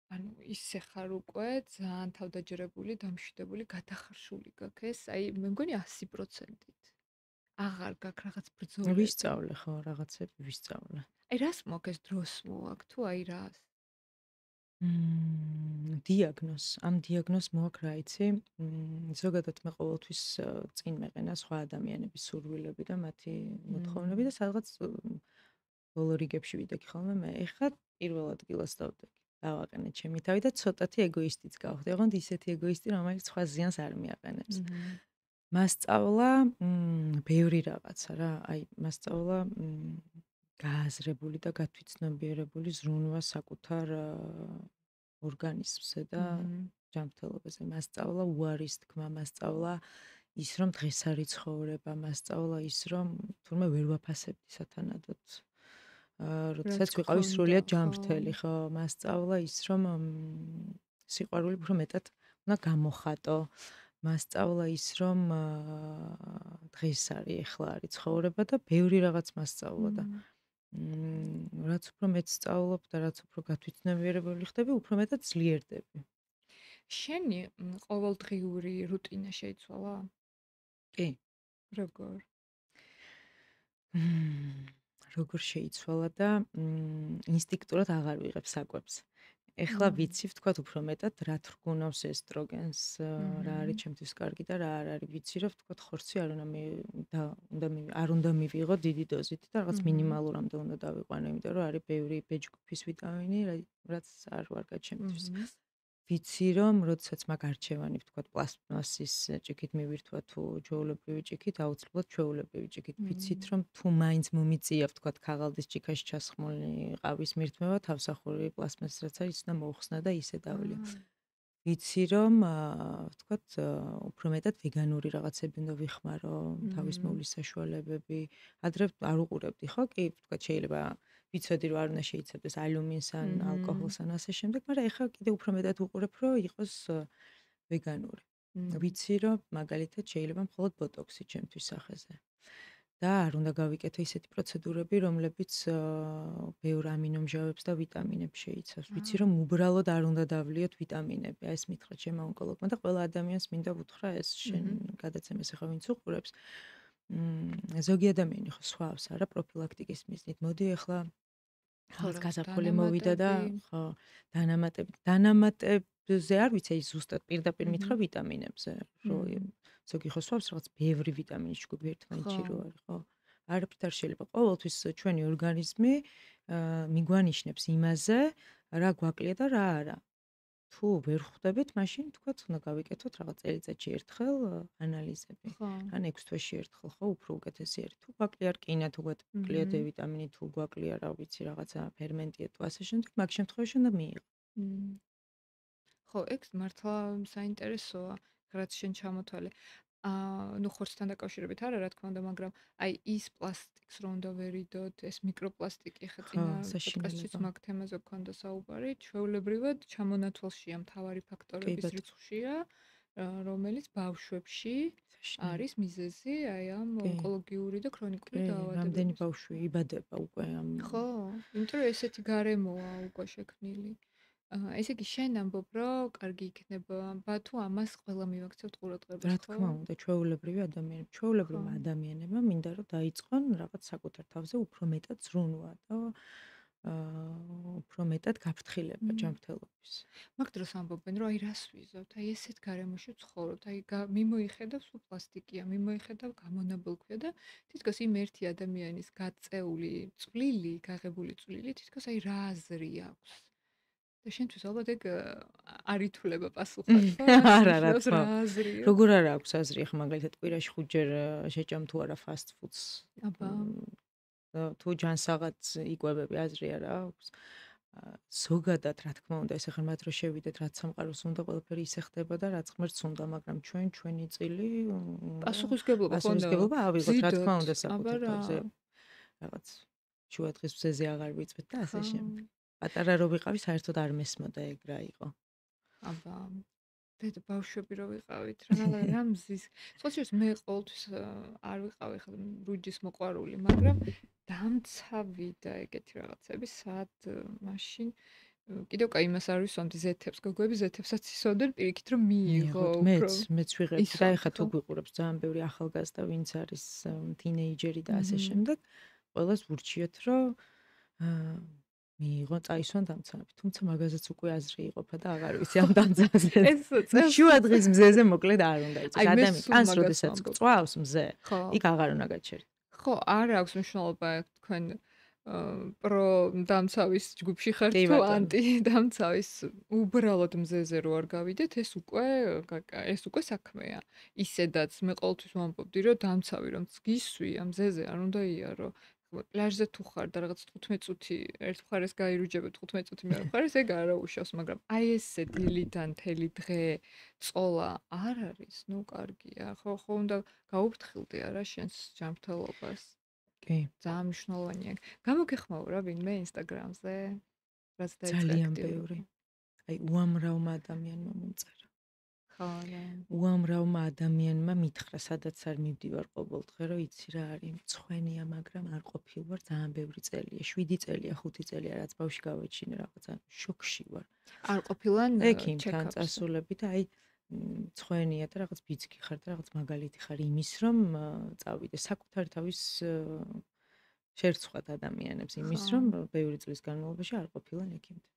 ანუ ისე ხარ უკვე ძალიან თავდაჯერებული, დამშვიდებული, გადახარშული გაქვს ეს, აი მე მგონი 100%-ით. აღარ გაქვს რაღაც ბრძოლა. ვისწავლე ხო, რაღაცები ვისწავლე. აი რას მოაქვს ეს დროს მოაქვს თუ აი რას? დიაგნოზ, ამ დიაგნოზ მოაქვს რა იცი? ზოგადად მე ყოველთვის წინ მეყენა სხვა ადამიანების სურვილები და მათი მოთხოვნები და სადღაც ბოლო რიგებში ვიდექი ხოლმე მე. ეხლა პირველ ადგილას დავდექი. დავაყენე ჩემი თავი და ცოტათი ეგოისტიც გავხდი. ოღონდ ისეთი ეგოისტი, რომელიც სხვა ზიანს არ მიაყენებს. მასწავლა ბევრი რაღაცა რა, აი მასწავლა გააზრებული და გათვითცნობიერებული ზრუნვა საკუთარ ორგანიზმზე და ჯანმრთელობაზე. მასწავლა უარის თქმა, მასწავლა ის რომ დღეს არის ცხოვრება, მასწავლა ის რომ თურმე ვერ ვაფასებდი სათანადოდ. როდესაც ვიყავი სრულიად ჯანმრთელი, ხო, მასწავლა ის რომ სიყვარული უფრო მეტად უნდა გამოხატო. მასწავლა ის რომ დღეს არის, ეხლა არის ცხოვრება და ბევრი რაღაც მასწავლა და რაც უფრო მეც სწავლობ და რაც უფრო გათვითცნობიერებული ხდები, უფრო მეტად ძლიერდები. შენი ყოველდღიური რუტინა შეიცვალა? კი. როგორ? როგორ შეიცვალა და ინსტინქტურად აღარ ვიღებ საკვებს. ეხლა ვიცი ვთქვათ უფრო მეტად რა თრგუნავს ესტროგენს, რა არის ჩემთვის კარგი და რა არ არის. ვიცი რომ ვთქვათ ხორცი არ უნდა მივიღო დიდი დოზით და რაღაც მინიმალურამდე უნდა დავიყვანო, იმიტომ რომ არის ბევრი ბეჯგუფის ვიტამინი, რაც არ ვარგა ჩემთვის. ვიცი რომ როდესაც მაგ არჩევანი ვთქვათ პლასტმასის ჭიქით მივირთვა თუ ჩვეულებრივი ჭიქით, აუცილებლად ჩვეულებრივი ჭიქით. ვიცით რომ თუ მაინც მომიწია ვთქვათ ქაღალდის ჭიქაში ჩასხმული ყავის მირთმევა, თავსახური პლასტმასის რაც არის, უნდა მოუხსნა და ისე დავლია. ვიცი რომ ვთქვათ უფრო მეტად ვეგანური რაღაცები უნდა ვიხმარო, თავის მოვლის საშუალებები. ადრე არ უყურებდი, ხო? კი, ვთქვათ შეიძლება ვიცოდი რომ არ უნდა შეიცავდეს ალუმინს ან ალკოჰოლს ან ასე შემდეგ, მაგრამ ეხლა კიდე უფრო მეტად უყურებ რომ იყოს ვეგანური. ვიცი რომ მაგალითად შეიძლება მხოლოდ ბოტოქსი ჩემთვის სახეზე. და არ უნდა გავიკეთო ისეთი პროცედურები, რომლებიც ბევრ ამინომჟავებს და ვიტამინებს შეიცავს. ვიცი რომ უბრალოდ არ უნდა დავლიოთ ვიტამინები. აი ეს მითხრა ჩემმა ონკოლოგმა და ყველა ადამიანს მინდა ვუთხრა ეს შენ გადაცემას ახლა ვინც უყურებს. ზოგი ადამიანი ხო სხვავს არა პროფილაქტიკის მიზნით. მოდი ახლა ხალხ გაზაფხული მოვიდა და ხო დანამატებზე არ ვიცი ის ზუსტად პირდაპირ მითხრა ვიტამინებზე. რომ ზოგი ხო სხვავს რაღაც ბევრი ვიტამინის ჯგუფი ერთმანეთში რო არის, ხო? არაფრით არ შეიძლება. ყოველთვის ჩვენი ორგანიზმი მიგვანიშნებს იმაზე, რა გვაკლია და რა არა. თუ ვერ ხვდებით, მაშინ თქვათ, უნდა გავიკეთოთ რაღაც წელიწადში ერთხელ ანალიზები. ხო. ან 6 თვეში ერთხელ, ხო, უფრო უკეთესი არის. თუ გვაკლია რკინა, თუ გვაკლია მმ. დ-ვიტამინი, თუ გვაკლია, რა ვიცი, რაღაცა ფერმენტია თუ ასე შემდეგ, მაგ შემთხვევაში უნდა მიიღო. მმ. ხო, ეგ მართლა საინტერესოა, რაც შენ ჩამოთვალე. ნუ ხორცთან დაკავშირებით არა, რა თქმა უნდა, მაგრამ აი ის პლასტიკს რომ უნდა ვერიდოთ, ეს მიკროპლასტიკი ხა ხო, წინა პოდკასტშიც საშინელება. მაგ თემაზე გქონდა საუბარი, ჩვეულებრივად ჩამონათვალშია მთავარი კი, ფაქტორების ბატონო, რიცხვშია, რომელიც ბავშვებში არის საშინელება. მიზეზი აი ამ კი, ონკოლოგიური და ქრონიკული კი, რამდენი დაავადებების. ბავშვი იბადება უკვე ამ ხო, იმიტომ რომ ესეთი გარემოა უკვე შექმნილი. ესე იგი შენ ამბობ, რომ კარგი იქნება, თუ ამას ყველა მივაქცევთ რა ყურადღებას, ხო? თქმა უნდა, ჩვეულებრივ ხო. ადამიანებმა მინდა რომ დაიწყონ რაღაც საკუთარ თავზე უფრო მეტად ზრუნვა და უფრო მეტად გაფრთხილება მმ. ჯანმრთელობის. მაგ დროს ამბობენ, რომ აი რას ვიზავთ, აი ესეთ გარემოში ვცხოვრობთ, აი მიმოიხედავ სულ პლასტიკია, მიმოიხედავ გამონაბოლქვია და თითქოს იმ ერთი ადამიანის გაწეული წვლილი, გაღებული წვლილი, თითქოს აი რა აზრი აქვს. და შენთვის ალბათ ეგ არ ითვლება პასუხად, ხო? რას არა, რა ნიშნავს თქმა რა უნდა. აზრი აქვს? როგორ არა აქვს აზრი, ახლა მაგალითად კვირაში 5 ჯერ შეჭამ თუ არა fast foods. აბა. თუ ჯანსაღად იკვებები, აზრი არა აქვს. ზოგადად, რა თქმა უნდა, ეს ახლა მათ რო შევიდეთ, რაც სამყაროს უნდა, ყველაფერი ისე ხდება და რაც ღმერთს უნდა, მაგრამ ჩვენი წილი უნდა პასუხისგებლობა ხო უნდა პასუხისგებლობა ავიღოთ, რა თქმა ვზიდოთ. უნდა, აბა საკუთარ რა. თავზე რაღაც შუადღის მზეზე აღარ ვიწვეთ და ასე ხო. შემდეგ. პატარა რო ვიყავი, საერთოდ არ მესმოდა ეგ რა იყო. აბა. და ბავშვები რო ვიყავით, რა მზის. სხვაშორის მე ყოველთვის არ ვიყავი ხა რუჯის მოყვარული, მაგრამ დამცავი და ეგეთი რაღაცები სად მაშინ კიდევ კაი იმას არ ვისვამდი ზეთებს, გოგოები ზეთებსაც ისვამდნენ პირიქით რომ მიიღო მიიღოთ, უფრო მეც ვიღებდი და ეხა ისვამთ, თუ ხო? გვიყურებს ძალიან ბევრი ახალგაზრდა, ვინც არის თინეიჯერი და ასე მმ. შემდეგ, ყველას ვურჩიოთ, რომ აა მიიღო, წაისვან დამცავი. თუმცა მაგაზეც უკვე აზრი იყოფა და აღარ ვიცი ამ დამცავზე. ეს წელს შუადღის მზეზე მოკლედ არ უნდა იცის. აი მე ადამიანი სულ კანს მაგას როდესაც ვამბობ. გწვავს მზე, ხო. იქ აღარ უნდა გაჩერდე. ხო, არ აქვს მნიშვნელობა თქვენ პრო დამცავის ჯგუფში ხართ კი თუ ბატონო. ანტი დამცავის უბრალოდ მზეზე რო არ გავიდეთ, ეს უკვე საქმეა. ისედაც მე ყოველთვის ვამბობდი, რომ დამცავი რომ გისვი ამ მზეზე არ უნდა იარო. პლაჟზე თუ ხარ და რაღაც 15 წუთი ერთ მხარეს გაირუჯებებ, 15 წუთი მეორე მხარეს, ეგ არა უშავს, მაგრამ აი ესე დილიდან მთელი დღე წოლა არ არის, ნუ კარგია. ხო უნდა გაუფრთხილდე არა შენს ჯანმრთელობას. კი, ძალიან მნიშვნელოვანია. გამოგეხმაურა ვინმე ინსტაგრამზე? რაც დაიწყე ძალიან აქტიურობა. ბევრი. აი უამრავმა ადამიანმა მომწერა. ხო, რა. უამრავმა ადამიანმა მითხრა, სადაც არ მივდივარ ყოველდღე, რომ იცი რა არის, მწვენეა, მაგრამ არ ყოფილ ვარ ძალიან ბევრი წელია, 7 წელია, 5 წელია, რაც ბავში გავაჩინე, რაღაცა შოქში ვარ. არ ყოფილან ექიმთან ჩეკაპს. წასულები და აი მწვენეა და რაღაც ბიძგი ხარ და რაღაც მაგალითი ხარ იმის, რომ წავიდე საკუთარი თავის შერცხვად ადამიანებს იმის, ხო. რომ ბევრი წლის განმავლობაში არ ყოფილან ექიმთან.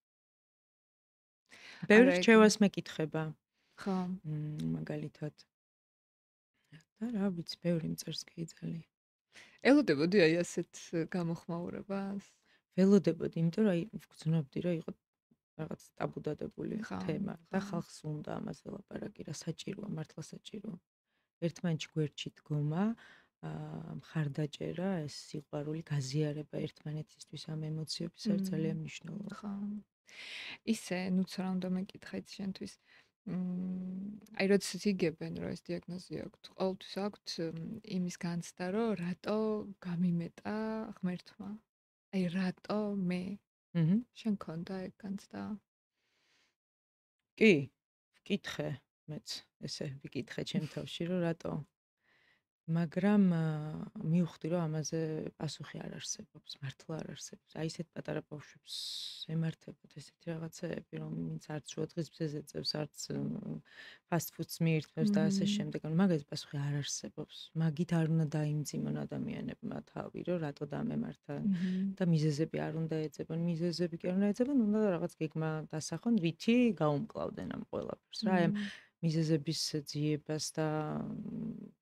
არა, ბევრი ეგ რჩევას მეკითხება. ხო. მაგალითად. და რა ვიცი, ბევრი მწერს კიდალი. ელოდებოდი აი ასეთ გამოხმაურებას? ველოდებოდი, იმიტომ რომ აი ვგრძნობდი, რომ იყო რაღაც ტაბუდადებული ხო, თემა და ხო. ხალხს უნდა ამაზე ლაპარაკი, რა საჭიროა, მართლა საჭიროა. ერთმანეთში გვერდში დგომა, მხარდაჭერა, ეს სიყვარული, გაზიარება ერთმანეთისთვის ამ ემოციების არის ძალიან მნიშვნელოვანი. ხო. ისე, ნუც რა უნდა მეკითხეთ შენთვის. აი როდესაც იგებენ რომ ეს დიაგნოზი აქვთ, ყოველთვის აქვთ იმის განცდა, რომ რატო გამიმეტა ღმერთმა? აი რატო მე? აჰა. შენ ქონდა ეგ განცდა? კი, ვკითხე მეც, ესე ვიკითხე ჩემ თავში, რომ რატო მაგრამ მივხვდი რომ ამაზე პასუხი არ არსებობს, მართლა არ არსებობს. აი ესეთ პატარა ბავშვებს ემართებოდ ესეთი რაღაცეები, რომელიც არც შუადღის მზეზე წევს, არც fast food-ს მიირთმევს და ასე შემდეგ. ანუ მაგაზე პასუხი არ არსებობს. მაგით არ უნდა დაიმძიმონ ადამიანებმა თავი, რომ რატო დამემართა და მიზეზები არ უნდა ეძებონ. მიზეზები კი არ უნდა ეძებონ, უნდა რაღაც გეგმა დასახონ, ვითი გაუმკლავდნენ ამ ყველაფერს. რა აი ამ მიზეზების ძიებას და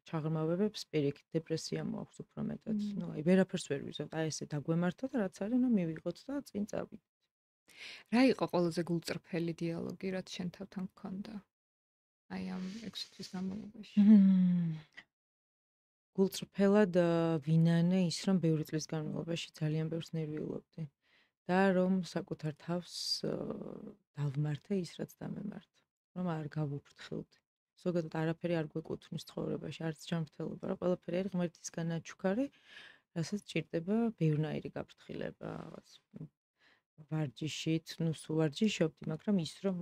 ჩაღრმავებებს პირიქით დეპრესია მოაქვს უფრო მეტად. ნუ აი ვერაფერს ვერ ვიზავთ. აი ესე დაგვემართოთ, რაც არის, ნუ მივიღოთ და წინ წავიდეთ. რა იყო ყველაზე გულწრფელი დიალოგი, რაც შენ თავთან გქონდა? აი ამ 6 თვის განმავლობაში. გულწრფელად ვინანე ის, რომ ბევრი წლის განმავლობაში ძალიან ბევრს ნერვიულობდი და რომ საკუთარ თავს დავმართე ის, რაც დამემართა. რომ არ გავუფრთხილდი. ზოგადად არაფერი არ გვეკუთვნის ცხოვრებაში, არც ჯანმრთელობა, რა ყველაფერი არის ღმერთისგან აჩუქარი, რასაც ჭირდება ბევრნაირი გაფრთხილება, რაღაც ვარჯიშით, ნუ სულ ვარჯიშობდი, მაგრამ ის რომ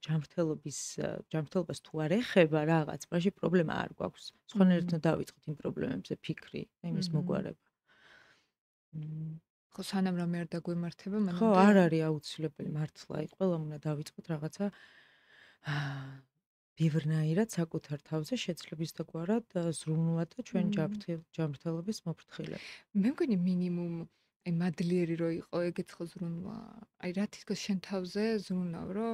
ჯანმრთელობას თუ არ ეხება რაღაც, მაშინ პრობლემა არ გვაქვს. სხვანაირად უნდა დავიწყოთ იმ პრობლემებზე ფიქრი, იმის მოგვარება. ხო, სანამ რამე არ დაგვემართება, ხო, მანამდე არ არის აუცილებელი მართლა, აი ყველამ უნდა დავიწყოთ რაღაცა ბევრნაირად საკუთარ თავზე შეძლებს და გვარად ზრუნვა და ჩვენ ჯანმრთელობის მოფრთხილება. მე მგონი მინიმუმ აი მადლიერი რო იყო, ეგეც ხო ზრუნვა. აი რა თქოს შენ თავზე ზრუნავ, რომ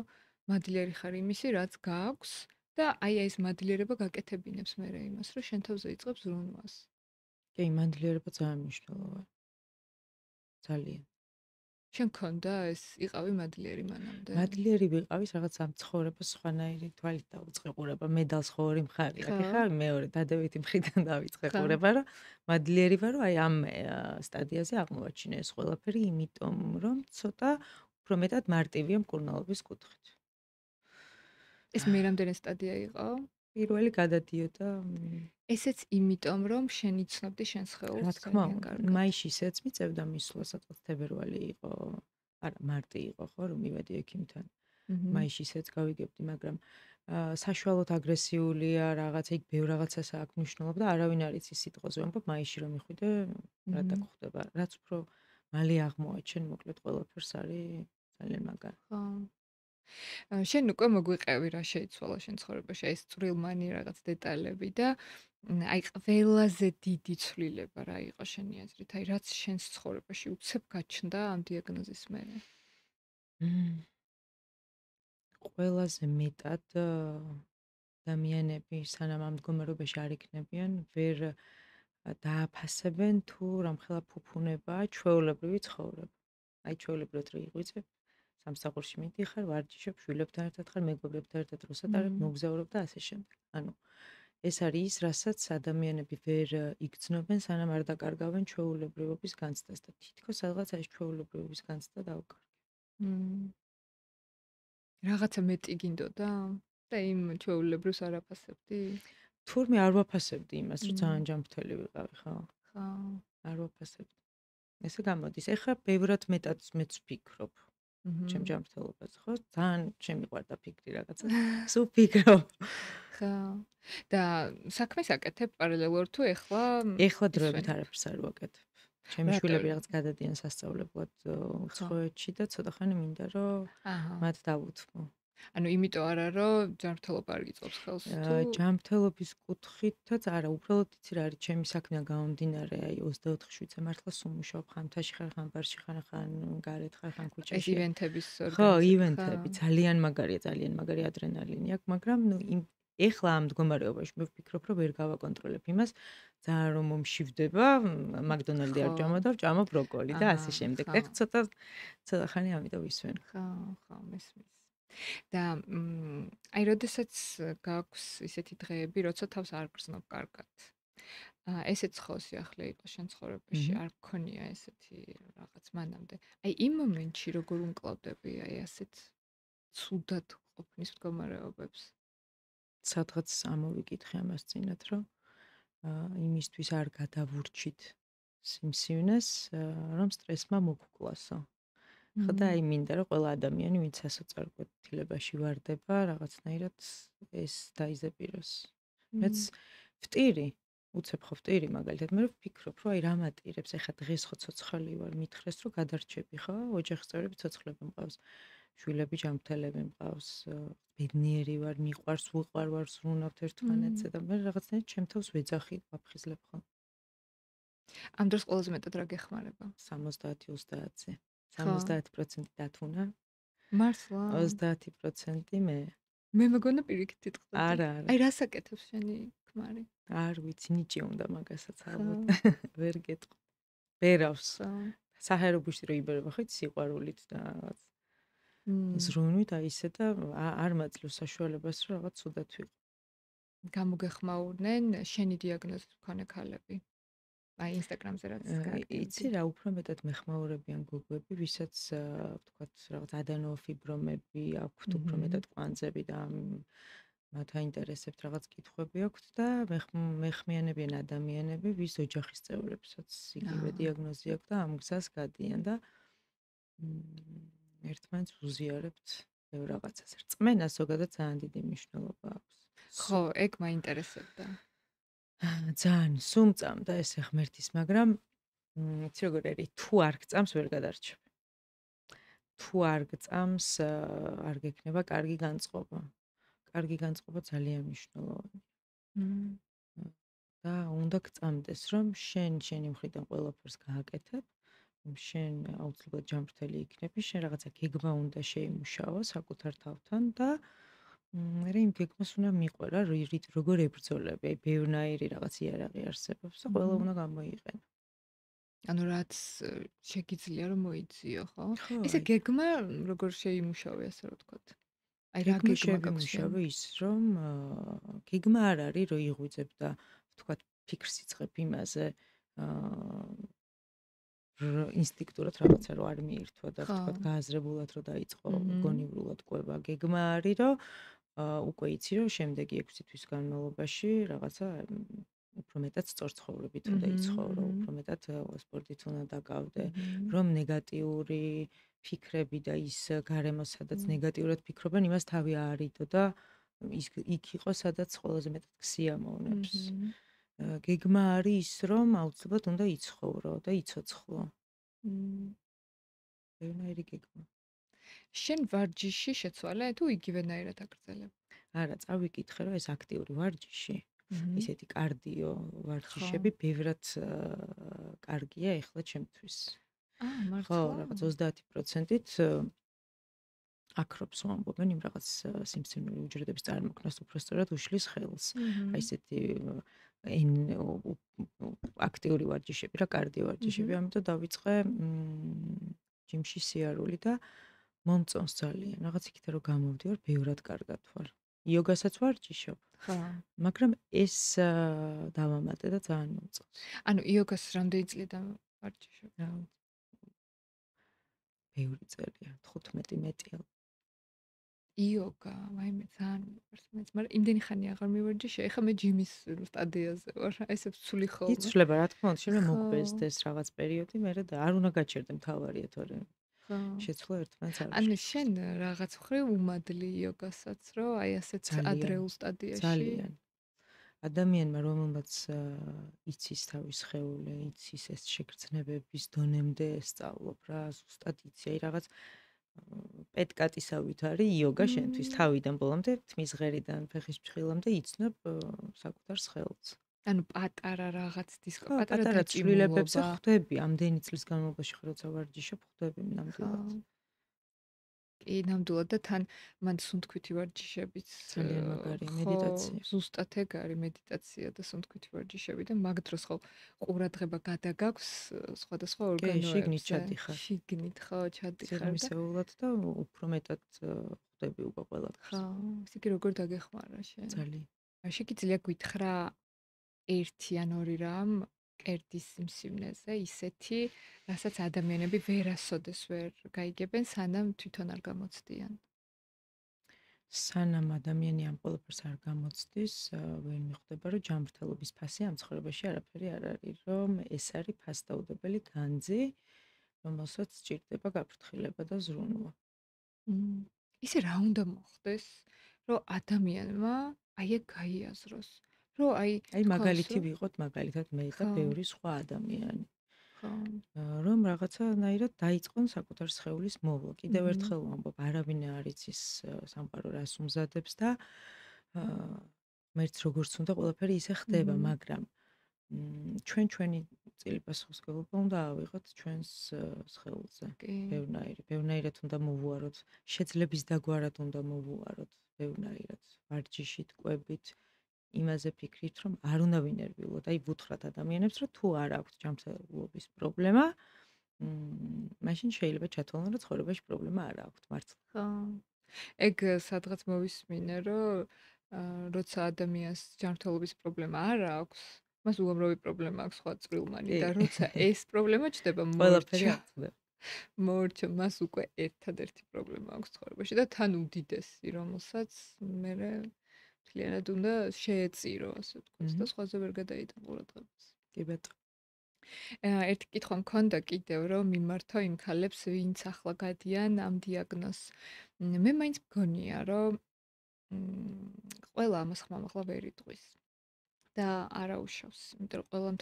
მადლიერი ხარ იმისი, რაც გააქვს და აი ეს მადლიერება გაკეთებინებს მე იმას, რომ შენ თავზე იწყებს ზრუნვას. კი, მადლიერება ძალიან მნიშვნელოვანია. ძალიან. შენ ქონდა ეს იყავი მადლიერი მანამდე? მადლიერი ვიყავის რაღაც ამ ცხოვრებას სხვანაირი თვალით დავიწყე ყურება, მედალს ხო ორი მხარი აქვს. ხა მეორე დადებითი მხრიდან დავიწყე ყურება, რომ მადლიერი ვარ, რომ აი ამ სტადიაზე აღმოვაჩინე ეს ყველაფერი, იმიტომ რომ ცოტა უფრო მეტად მარტივია მკურნალობის კუთხით. ეს მე რამდენი სტადია იყო? პირველი გადადიოდა ესეც იმიტომ რომ შენ იცნობდი შენს ხელს. რა თქმა უნდა, მაისშიც მიწევდა მისვლა, სადღაც თებერვალი იყო, არა, მარტი იყო ხო, რომ მივედი ექიმთან. მაისშიც გავიგებდი, მაგრამ საშუალოდ აგრესიულია, რაღაც იქ ბევრ რაღაცას აქვს მნიშვნელობა და არავინ არ იცის სიტყვაზე, ვამბობ მაისში რომ მიხვიდე, რა დაგხვდება, რაც უფრო მალე აღმოაჩენ, მოკლედ ყველაფერს არის ძალიან მაგარი. ხო. შენ უკვე მოგვიყევი რა შეიცვალა შენ ცხოვრებაში, ეს წვრილმანი რაღაც დეტალები და აი ყველაზე დიდი ცვლილება რა იყო შენი აზრით? აი რაც შენს ცხოვრებაში უცებ გაჩნდა ამ დიაგნოზის მერე? ყველაზე მეტად ადამიანები სანამ ამ მდგომარეობაში არ იქნებიან, ვერ დააფასებენ თუ რამხელა ფუფუნებაა ჩვეულებრივი ცხოვრება. აი ჩვეულებრივად რა იღვიძებ, სამსახურში მიდიხარ, ვარჯიშობ, შვილებთან ერთად ხარ, მეგობრებთან ერთად როსატარებ, მოგზაურობ და ასე შემდეგ. ანუ ეს არის ის, რასაც ადამიანები ვერ იგრძნობენ, სანამ არ დაკარგავენ ჩვეულებრივობის განცდას და თითქოს სადღაც ეს ჩვეულებრივობის განცდა დაუკარგე. რაღაცა მეტი გინდოდა და იმ ჩვეულებრივს არ აფასებდი? თურმე არ ვაფასებდი იმას, რომ ძალიან ჯანმრთელი ვიყავი, ხო? ხო. არ ვაფასებდი. ესე გამოდის. ეხლა ბევრად მეტად მეც ვფიქრობ. ჩემ ჯანმრთელობაზე, ხო? ძალიან შემიყვარდა ფიქრი რაღაცა. სულ ვფიქრობ. ხო. და საქმეს აკეთებ პარალელურ თუ ეხლა დროებით არაფერს არ ვაკეთებ. ჩემი შვილები რაღაც გადადიან სასწავლებლად უცხოეთში და ცოტა ხანი მინდა რომ მათ დავუთმო. ანუ იმიტომ არა რომ ჯანმრთელობა არ იწვევს ხელს თუ ჯანმრთელობის კუთხითაც არა, უბრალოდ იცი რა არის, ჩემი საქმე გამომდინარე, აი 24 შვიცე მართლა სულ მუშაობ, ხან მთაში ხარ, ხან ბარში ხარ, ხან გარეთ ხარ, ხან ქუჩაში. ეს ივენთების ორგანიზება. ხო, ივენთები, ძალიან მაგარია, ძალიან მაგარი ადრენალინი აქვს, მაგრამ ნუ ეხლა ამ მდგომარეობაში მე ვფიქრობ, რომ ვერ გავაკონტროლებ იმას, ძალიან რომ მომშივდება, მაკდონალდი არ ვჭამო, ვჭამო ბროკოლი და ასე შემდეგ. ეხლა ცოტა ხანი ამიტომ ვისვენ. ხო, მესმის. და აი როდესაც გაქვს ისეთი დღეები, როცა თავს არ გრძნობ კარგად. ესეც ხო სიახლე იყო შენ ცხოვრებაში, არ გქონია ესეთი რაღაც მანამდე. აი იმ მომენტში როგორ უმკლავდები აი ასეთ ცუდად ყოფნის მდგომარეობებს? სადღაც ამოვიკითხე ამას წინათ, რომ იმისთვის არ გადავურჩით სიმსივნეს, რომ სტრესმა მოგკლასო. ხოდა აი მინდა რომ ყველა ადამიანი, ვინც სასოწარკვეთილებაში ვარდება, რაღაცნაირად ეს დაიზეპიროს. მეც ვტირი, უცებ ხო ვტირი მაგალითად, მე ვფიქრობ, რომ აი რა მატირებს, ეხლა დღეს ხო ცოცხალი ვარ, მითხრეს რომ გადარჩები, ხო? ოჯახის წევრები ცოცხლები მყავს. შვილები ჯანმრთელები მყავს, ბედნიერი ვარ, მიყვარს, ვუყვარ ვარ, ზრუნავთ ერთმანეთზე და მე რაღაცნაირად ჩემ თავს ვეძახი, ვაფხიზლებ ხო. ამ დროს ყველაზე მეტად რა გეხმარება? 70-30-ზე. 70% დათუნა. მართლა? 30% მე. მე მეგონა პირიქით იტყდა. არა. აი რას აკეთებს შენი ქმარი? არ ვიცი, ნიჭი უნდა მაგასაც ალბათ. ვერ გეტყვი. ვერავს. საჰაერო ბუშტი რო იბერება ხო, სიყვარულით და რაღაც. ზრუნვით აი ისე და არ მაძლევს საშუალებას რომ რაღაც ცუდად ვიყო. გამოგეხმაურნენ შენი დიაგნოზის მქონე ქალები. აი Instagram-ზე რაც გაარგებდი. იცი რა, უფრო მეტად მეხმაურებიან გოგოები, ვისაც ვთქვათ რაღაც ადენოფიბრომები აქვთ, უფრო მეტად კვანძები და მათ აინტერესებთ რაღაც კითხვები აქვთ და მეხმიანებიან ადამიანები, ვის ოჯახის წევრებსაც იგივე დიაგნოზი აქვს და ამ გზას გადიან და ერთმანეთს უზიარებთ ბევრ რაღაცას. რწმენას ზოგადად ძალიან დიდი მნიშვნელობა აქვს. ხო, ეგ მაინტერესებდა. ძალიან სუმწამდა ესე ღმერთის, მაგრამ იცი როგორ არის, თუ არ გწამს ვერ გადარჩები. თუ არ გწამს არ გექნება კარგი განწყობა. კარგი განწყობა ძალიან მნიშვნელოვანია. და უნდა გწამდეს, რომ შენი მხრიდან ყველაფერს გააკეთებ, შენ აუცილებლად ჯანმრთელი იქნები, შენ რაღაცა გეგმა უნდა შეიმუშაო საკუთარ თავთან და მე იმ გეგმას უნდა მიყვე რა, როგორ ებრძოლები, აი ბევრნაირი რაღაც იარაღი არსებობს და ყველა უნდა გამოიყენო. ანუ რაც შეგიძლია რომ მოიძიო, ხო? ესე გეგმა როგორ შეიმუშავე, ასე რომ ვთქვათ. აი რა გეგმა გამუშავე ის, რომ გეგმა არ არის, რომ იღვიძებ და ვთქვათ ფიქრს იწყებ იმაზე, ინსტინქტურად რაღაცა რო არ მიირთვა და ვთქვათ გააზრებულად რო დაიწყო გონივრულად ყვება. გეგმა არის, რომ უკვე იცი, რომ შემდეგი 6 თვის განმავლობაში რაღაცა უფრო მეტად სწორ ცხოვრებით უნდა იცხოვრო, უფრო მეტად სპორტით უნდა დაკავდე, რომ ნეგატიური ფიქრები და ის გარემო, სადაც ნეგატიურად ფიქრობენ, იმას თავი აარიდო და იქ იყო, სადაც ყველაზე მეტად ქსიამოვნებს. გეგმა არის ის, რომ აუცილებლად უნდა იცხოვრო და იცოცხლო. ბევრნაირი გეგმა. შენ ვარჯიში შეცვალე თუ იგივენაირად აგრძელებ? არა, წავიკითხე, რომ ეს აქტიური ვარჯიში, ისეთი კარდიო ვარჯიშები ბევრად კარგია ეხლა ჩემთვის. მართლა? ხო, რაღაც 30%-ით აკრობს ვამბობენ იმ რაღაც სიმსივნური უჯრედების წარმოქმნას უფრო სწორად უშლის ხელს. აი ესეთი აქტიური ვარჯიშები რა, კარდიო ვარჯიშები, ამიტომ დავიწყე ჯიმში სიარული და მომწონს ძალიან. რაღაც იქით რომ გამოვდივარ, ბევრად კარგად ვარ. იოგასაც ვარჯიშობ. ხო. მაგრამ ეს დავამატე და ძალიან მომწონს. ანუ იოგას რამდენი წლიდან ვარჯიშობ? ბევრი წელია, 15 მეტია. იოგა, მაიმე ძალიან მიყვარს მეც, მაგრამ იმდენი ხანი აღარ მივარჯიშე, ეხლა მე ჯიმის სტადიაზე ვარ, ესე ვცვლი ხოლმე. იცვლება რა თქმა უნდა, შეიძლება მოგბეზდეს რაღაც პერიოდი, მე და არ უნდა გაჩერდე მთავარია, თორე შეცვლა ერთმანეთს არ. ანუ შენ რაღაც მხრივ უმადლი იოგასაც, რომ აი ასეთ ადრეულ სტადიაში. ძალიან. ადამიანმა რომელმაც იცის თავის სხეული, იცის ეს შეგრძნებების დონემდე სწავლობ რა, ზუსტად იცი, აი რაღაც პეტკატისავით არის იოგა შენთვის თავიდან ბოლომდე, თმის ღერიდან ფეხის ფრხილამდე იცნობ საკუთარ სხეულს. ანუ პატარა რაღაც დისკო, პატარა ცვლილებებზე ხვდები, ამდენი წლის განმავლობაში როცა ვარჯიშობ, ხვდები ნამდვილად. კი, ნამდვილად და თან მან სუნთქვითი ვარჯიშებიც ძალიან მაგარია მედიტაცია. ზუსტად ეგ არის მედიტაცია და სუნთქვითი ვარჯიშები და მაგ დროს ხო ყურადღება გადაგაქვს სხვადასხვა ორგანოებზე. შიგნით ჩადიხარ. შიგნით ხო ჩადიხარ და მისეულად და უფრო მეტად ხვდები უკვე ყველა დღეს. ხო, ისე კი როგორ დაგეხმარა შენ? ძალიან. აი შეგიძლია გითხრა ერთი ან ორი რამ კერდის სიმსივნეზე ისეთი, რასაც ადამიანები ვერასოდეს ვერ გაიგებენ, სანამ თვითონ არ გამოცდიან. სანამ ადამიანი ამ ყველაფერს არ გამოცდის, ვერ მიხვდება, რომ ჯანმრთელობის ფასი ამ ცხოვრებაში არაფერი არ არის, რომ ეს არის ფასდაუდებელი განძი, რომელსაც სჭირდება გაფრთხილება და ზრუნვა. ისე რა უნდა მოხდეს, რომ ადამიანმა აი ეგ გაიაზროს? რომ აი მაგალითი ვიყოთ, მაგალითად მე და ბევრი სხვა ადამიანი. ხო. რომ რაღაცანაირად დაიწყონ საკუთარ სხეულის მოვლა. კიდევ ერთხელ ვამბობ, არავინ არ იცის სამყარო რას უმზადებს და ღმერთს როგორც უნდა ყველაფერი ისე ხდება, მაგრამ ჩვენი წილი პასუხისმგებლობა უნდა ავიღოთ ჩვენს სხეულზე. ბევრნაირად უნდა მოვუაროთ, შეძლების დაგვარად უნდა მოვუაროთ, ბევრნაირად, ვარჯიშით, კვებით. იმაზე ფიქრით, რომ არ უნდა ვინერვიულოთ, აი ვუთხრათ ადამიანებს, რომ თუ არ აქვთ ჯანმრთელობის პრობლემა, მაშინ შეიძლება ჩათვალო, რომ ცხოვრებაში პრობლემა არ აქვს მართლა. ხო. ეგ სადღაც მოვისმინე, რომ როცა ადამიანს ჯანმრთელობის პრობლემა არ აქვს, მას უამრავი პრობლემა აქვს სხვა წვრილმანი კი. და როცა ეს პრობლემა ჩდება ყველაფერი მორჩა, არ ხდება. მორჩა, მას უკვე ერთადერთი პრობლემა აქვს ცხოვრებაში და თან უდიდესი, რომელსაც მე მთლიანად უნდა შეეწირო, ასე ვთქვათ, და სხვაზე ვერ გადაიტან ყურადღებას. კი ბატონო. ერთი კითხვა მქონდა კიდევ, რომ მიმართო იმ ქალებს, ვინც ახლა გადიან ამ დიაგნოზს. მე მაინც მგონია, რომ ყველა ამას ხმამაღლა ვერ იტყვის და არაუშავს, იმიტომ რომ ყველამ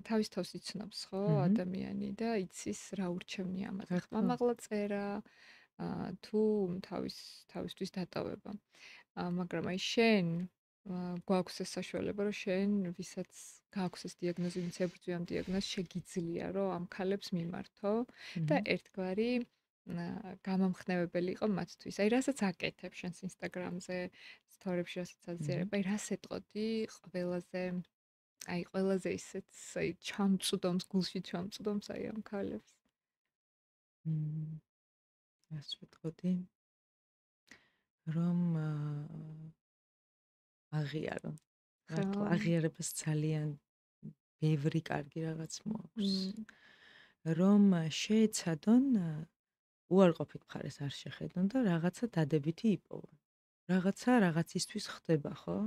თავის თავს იცნობს, ხო, ადამიანი და იცის რა ურჩევნია ამაზე ხმამაღლა წერა, თუ თავისთვის დატოვება. მაგრამ აი შენ გვაქვს ეს საშუალება, რომ შენ ვისაც გააქვს ეს დიაგნოზი, ვინც ებრძვია ამ დიაგნოზს, შეგიძლია, რომ ამ ქალებს მიმართო და ერთგვარი გამამხნევებელი იყო მათთვის. აი რასაც აკეთებ შენს ინსტაგრამზე, სტორიებში რასაც აზიარებ, აი რას ეტყოდი ყველაზე ისეთ აი ჩამწუდომს, გულში ჩამწუდომს აი ამ ქალებს. რას ვეტყოდი? რომ აღიარო. მართლა აღიარებას ძალიან ბევრი კარგი რაღაც მოაქვს. რომ შეეცადონ უარყოფით მხარეს არ შეხედონ და რაღაცა დადებითი იპოვონ. რაღაცა რაღაცისთვის ხდება, ხო?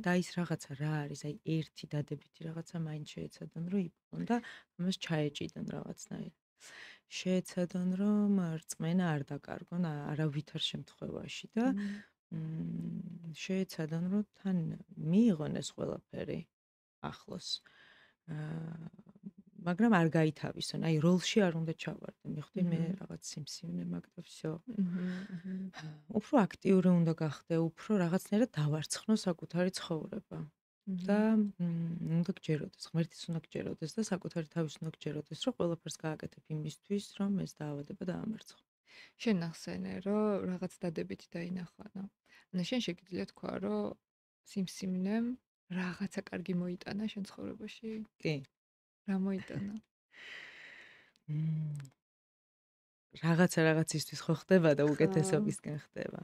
და ის რაღაცა რა არის? აი ერთი დადებითი რაღაცა მაინც შეეცადონ რომ იპოვონ და ამას ჩაეჭიდონ რაღაცნაირად. შეეცადონ რომ რწმენა არ დაკარგონ არავითარ შემთხვევაში და შეეცადონ რომ თან მიიღონ ეს ყველაფერი ახლოს. მაგრამ არ გაითავისონ, აი როლში არ უნდა ჩავარდე. მიხვდი მე რაღაც სიმსივნე მაგ და всё. უფრო აქტიური უნდა გახდე, უფრო რაღაცნაირად დავარცხნო საკუთარი ცხოვრება. და უნდა გჯეროდეს, ღმერთის უნდა გჯეროდეს და საკუთარი თავის უნდა გჯეროდეს, რომ ყველაფერს გააკეთებ იმისთვის, რომ ეს დაავადება დაამარცხო. შენ ახსენე, რომ რაღაც დადებითი დაინახვანა. ანუ შენ შეგიძლია თქვა, რომ სიმსივნემ რაღაცა კარგი მოიტანა შენ ცხოვრებაში? კი. რა მოიტანა? რაღაცისთვის ხო ხდება და უკეთესობისკენ ხდება.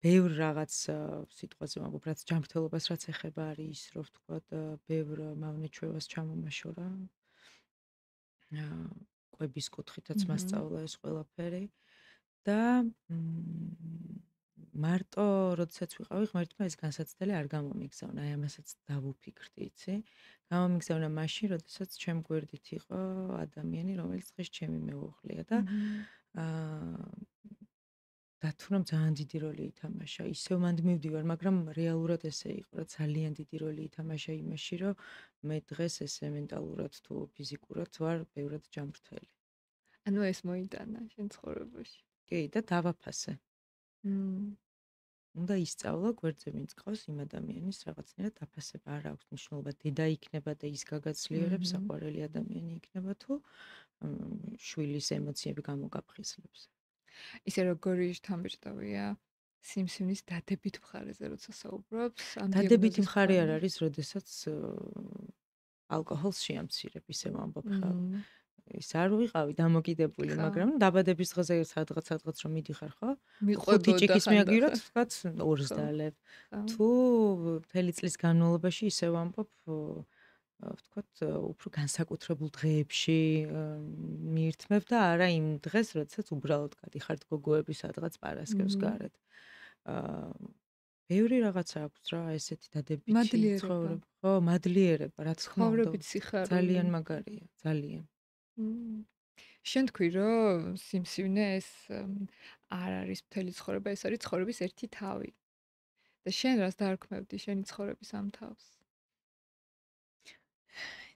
ბევრ რაღაც სიტყვაზე ვამბობ, რაც ჯანმრთელობას რაც ეხება არის ის, რომ ვთქვათ, ბევრ მავნეჩვევას ჩამომაშორა. ყვების კუთხითაც მასწავლა ეს ყველაფერი და მარტო როდესაც ვიყავი ღმერთმა ეს განსაცდელი არ გამომიგზავნა, აი ამასაც დავუფიქრდი, იცი? გამომიგზავნა მაშინ, როდესაც ჩემ გვერდით იყო ადამიანი, რომელიც დღეს ჩემი მეუღლეა და დათვრამ ძალიან დიდი როლი ითამაშა. ისევ მანდ მივდივარ, მაგრამ რეალურად ესე იყო, რა ძალიან დიდი როლი ითამაშა იმაში, რომ მე დღეს ესე მენტალურად თუ ფიზიკურად ვარ ბევრად ჯანმრთელი. ანუ ეს მოიტანა შენ ცხოვრებაში. კი, და დავაფასე. უნდა ისწავლა გვერდზე ვინც ყავს იმ ადამიანის რაღაცნაირად დაფასება. არ აქვს მნიშვნელობა დედა იქნება და ის გაგაცლიერებს, საყვარელი ადამიანი იქნება თუ შვილის ემოციები გამოგაფხიზლებს. ისე როგორი შთამბეჭდავია სიმსივნის დადებით მხარეზე, როცა საუბრობს, ამ დადებითი მხარე არ არის, როდესაც ალკოჰოლს შეამცირებ, ისე ვამბობ ხალ. ის არ ვიყავი დამოკიდებული, მაგრამ დაბადების დღეზე სადღაც რომ მიდიხარ, ხო? ხუთი ჭიქის მიაგიროთ, ვთქვათ, ორს დალევ. თუ მთელი წლის განმავლობაში ისე ვამბობ, ვთქვათ, უფრო განსაკუთრებულ დღეებში მიირთმევ და არა იმ დღეს, როდესაც უბრალოდ გადიხართ გოგოები სადღაც პარასკევს გარეთ. ბევრი რაღაცა აქვს რა, ესეთი დადებითი ცხოვრება. ხო, მადლიერება, რა თქმა უნდა. ძალიან მაგარია, ძალიან. შენ თქვი, რომ სიმსივნე ეს არ არის მთელი ცხოვრება, ეს არის ცხოვრების ერთი თავი. და შენ რას დაარქმევდი შენი ცხოვრების ამ თავს?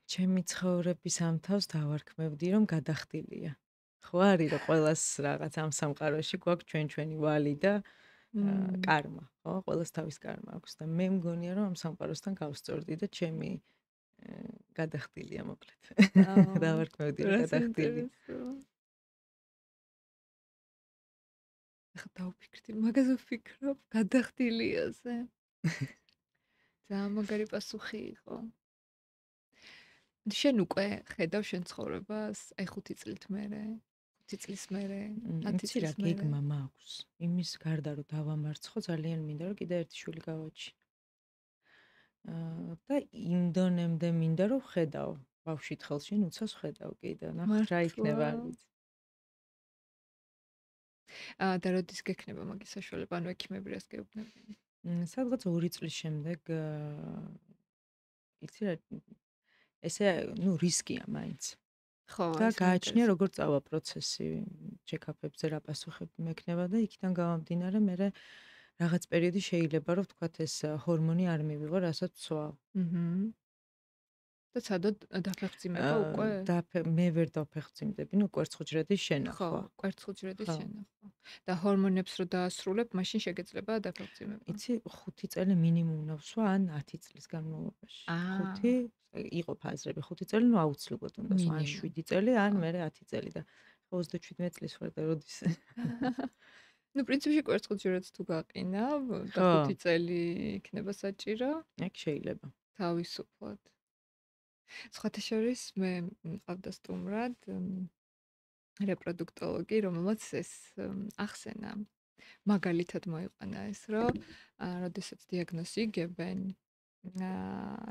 ჩემი ცხოვრების ამ თავს დავარქმევდი, რომ გადახდილია. ხო არის, რომ ყველას რაღაც ამ სამყაროში გვაქვს ჩვენი ვალი და კარმა, ხო? ყველას თავის კარმა აქვს და მე მგონია, რომ ამ სამყაროსთან გავსწორდი და ჩემი გადახდილია მოკლედ. დავარქმევდი რომ გადახდილი. ახლა დავფიქრდი, მაგაზე ვფიქრობ, გადახდილიაზე. ძალიან მაგარი პასუხი იყო. შენ უკვე ხედავ შენ ცხოვრებას, აი 5 წლით მერე, 5 წლის მერე, 10 იცი რა წლის მერე. გეგმა მაქვს. იმის გარდა რომ დავამარცხო, ძალიან მინდა რომ კიდე ერთი შვილი გავაჩინო. და იმ დონემდე მინდა რომ ხედავ. ბავშვით ხელში უცას ხედავ კიდე. ნახ რა იქნება არ მართლა? ვიცი. და როდის გექნება მაგის საშუალება, ანუ ექიმები რას გეუბნებიან? სადღაც 2 წლის შემდეგ იცი რა ესე ნუ რისკია მაინც. ხო, და ეს გააჩნია მაინტერესებს. როგორ წავა პროცესი ჩეკაპებზე რა პასუხები მექნება და იქიდან გამომდინარე მე რაღაც პერიოდი შეიძლება რომ ვთქვათ ეს ჰორმონი არ მივიღო, რასაც ვცვალ. აჰა. და ცადოდ დაფეხმძიმება უკვე? და მე ვერ დავფეხმძიმდები, ნუ კვერცხუჯრედის ხო, შენახვა. კვერცხუჯრედის ხო. შენახვა. და ჰორმონებს რო დაასრულებ, მაშინ შეგეძლება დაფეხმძიმება. იცი 5 წელი მინიმუმ უნდა ვსვა ან 10 წლის განმავლობაში. აა. 5 იყო ფაზრები, 5 წელი ნუ აუცილებლად უნდა ვსვა, ან მინიმუმ. 7 წელი, ან ხო. მე 10 წელი და 27 წლის ვარ და როდის ნუ პრინციპში კვერცხუჯრედს თუ გაყინავ და ხო. 5 წელი იქნება საჭირო, ეგ შეიძლება. თავისუფლად. სხვათა შორის მე მყავდა სტუმრად რეპროდუქტოლოგი, რომელმაც ეს ახსენა. მაგალითად მოიყვანა ეს, რომ როდესაც დიაგნოზი იგებენ,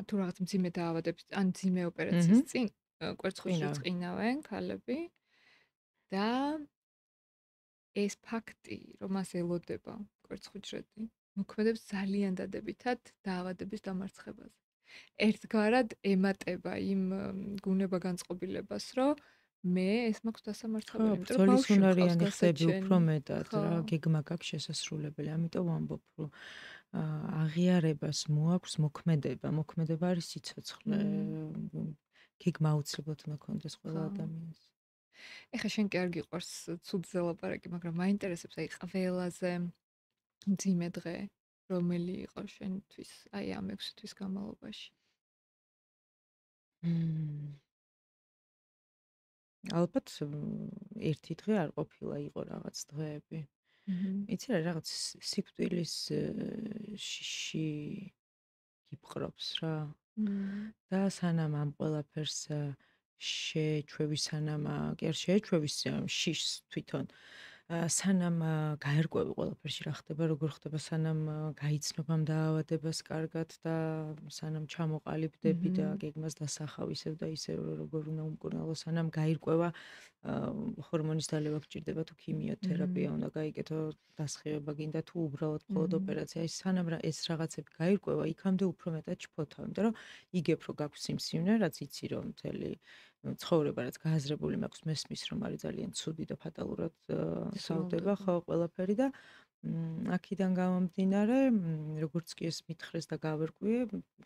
თუ რაღაც მძიმე დაავადების ან მძიმე ოპერაციის წინ კვერცხუჯრედს ყინავენ ქალები და ეს ფაქტი, რომ მას ელოდება კვერცხუჯრედი, მოქმედებს ძალიან დადებითად დაავადების დამარცხებაზე. ერთგვარად ემატება იმ გუნება განწყობილებას, რომ მე ეს მაქვს დასამარცხებელი, ხო, იმიტომ რომ ბრძოლის ბავშვი უნარიანი მყავს ხდები გასაჩენი. უფრო მეტად, ხო. რა გეგმა გაქვს შესასრულებელი, ამიტომ ვამბობ, რომ აღიარებას მოაქვს მოქმედება არის სიცოცხლე. გეგმა აუცილებლად უნდა კონდეს ყველა ხო. ადამიანს. ეხლა შენ კი არ გიყვარს ცუდზე ლაპარაკი, მაგრამ მაინტერესებს აი ყველაზე მძიმე დღე, რომელი იყო შენთვის აი ამ 6 თვის განმავლობაში. ალბათ ერთი დღე არ ყოფილა, იყო რაღაც დღეები. იცი რა რაღაც სიკვდილის შიში გიპყრობს რა. და სანამ ამ ყველაფერს შეჩვევის სანამ კი არ შეჩვევის შიშს თვითონ სანამ გაერკვევი ყველაფერში რა ხდება, როგორ ხდება, სანამ გაიცნობ ამ დაავადებას კარგად და სანამ ჩამოყალიბდები და გეგმას დასახავ ისევ და ისევ როგორ უნდა უმკურნალო, სანამ გაირკვევა ჰორმონის დალევა გჭირდება თუ ქიმიოთერაპია უნდა გაიგეთო, დასხივება გინდა თუ უბრალოდ მხოლოდ ოპერაცია, ის სანამ ეს რაღაცები გაირკვევა, იქამდე უფრო მეტად ჩფოთავ, იმიტომ რომ იგებ რო გაქვს სიმსივნე, რაც იცი რომ მთელი ცხოვრება რაც გააზრებული მაქვს მესმის რომ არის ძალიან ცუდი და ფატალურად სავდება ხო ყველაფერი და აქედან გამომდინარე როგორც კი ეს მითხრეს და გავერკვიე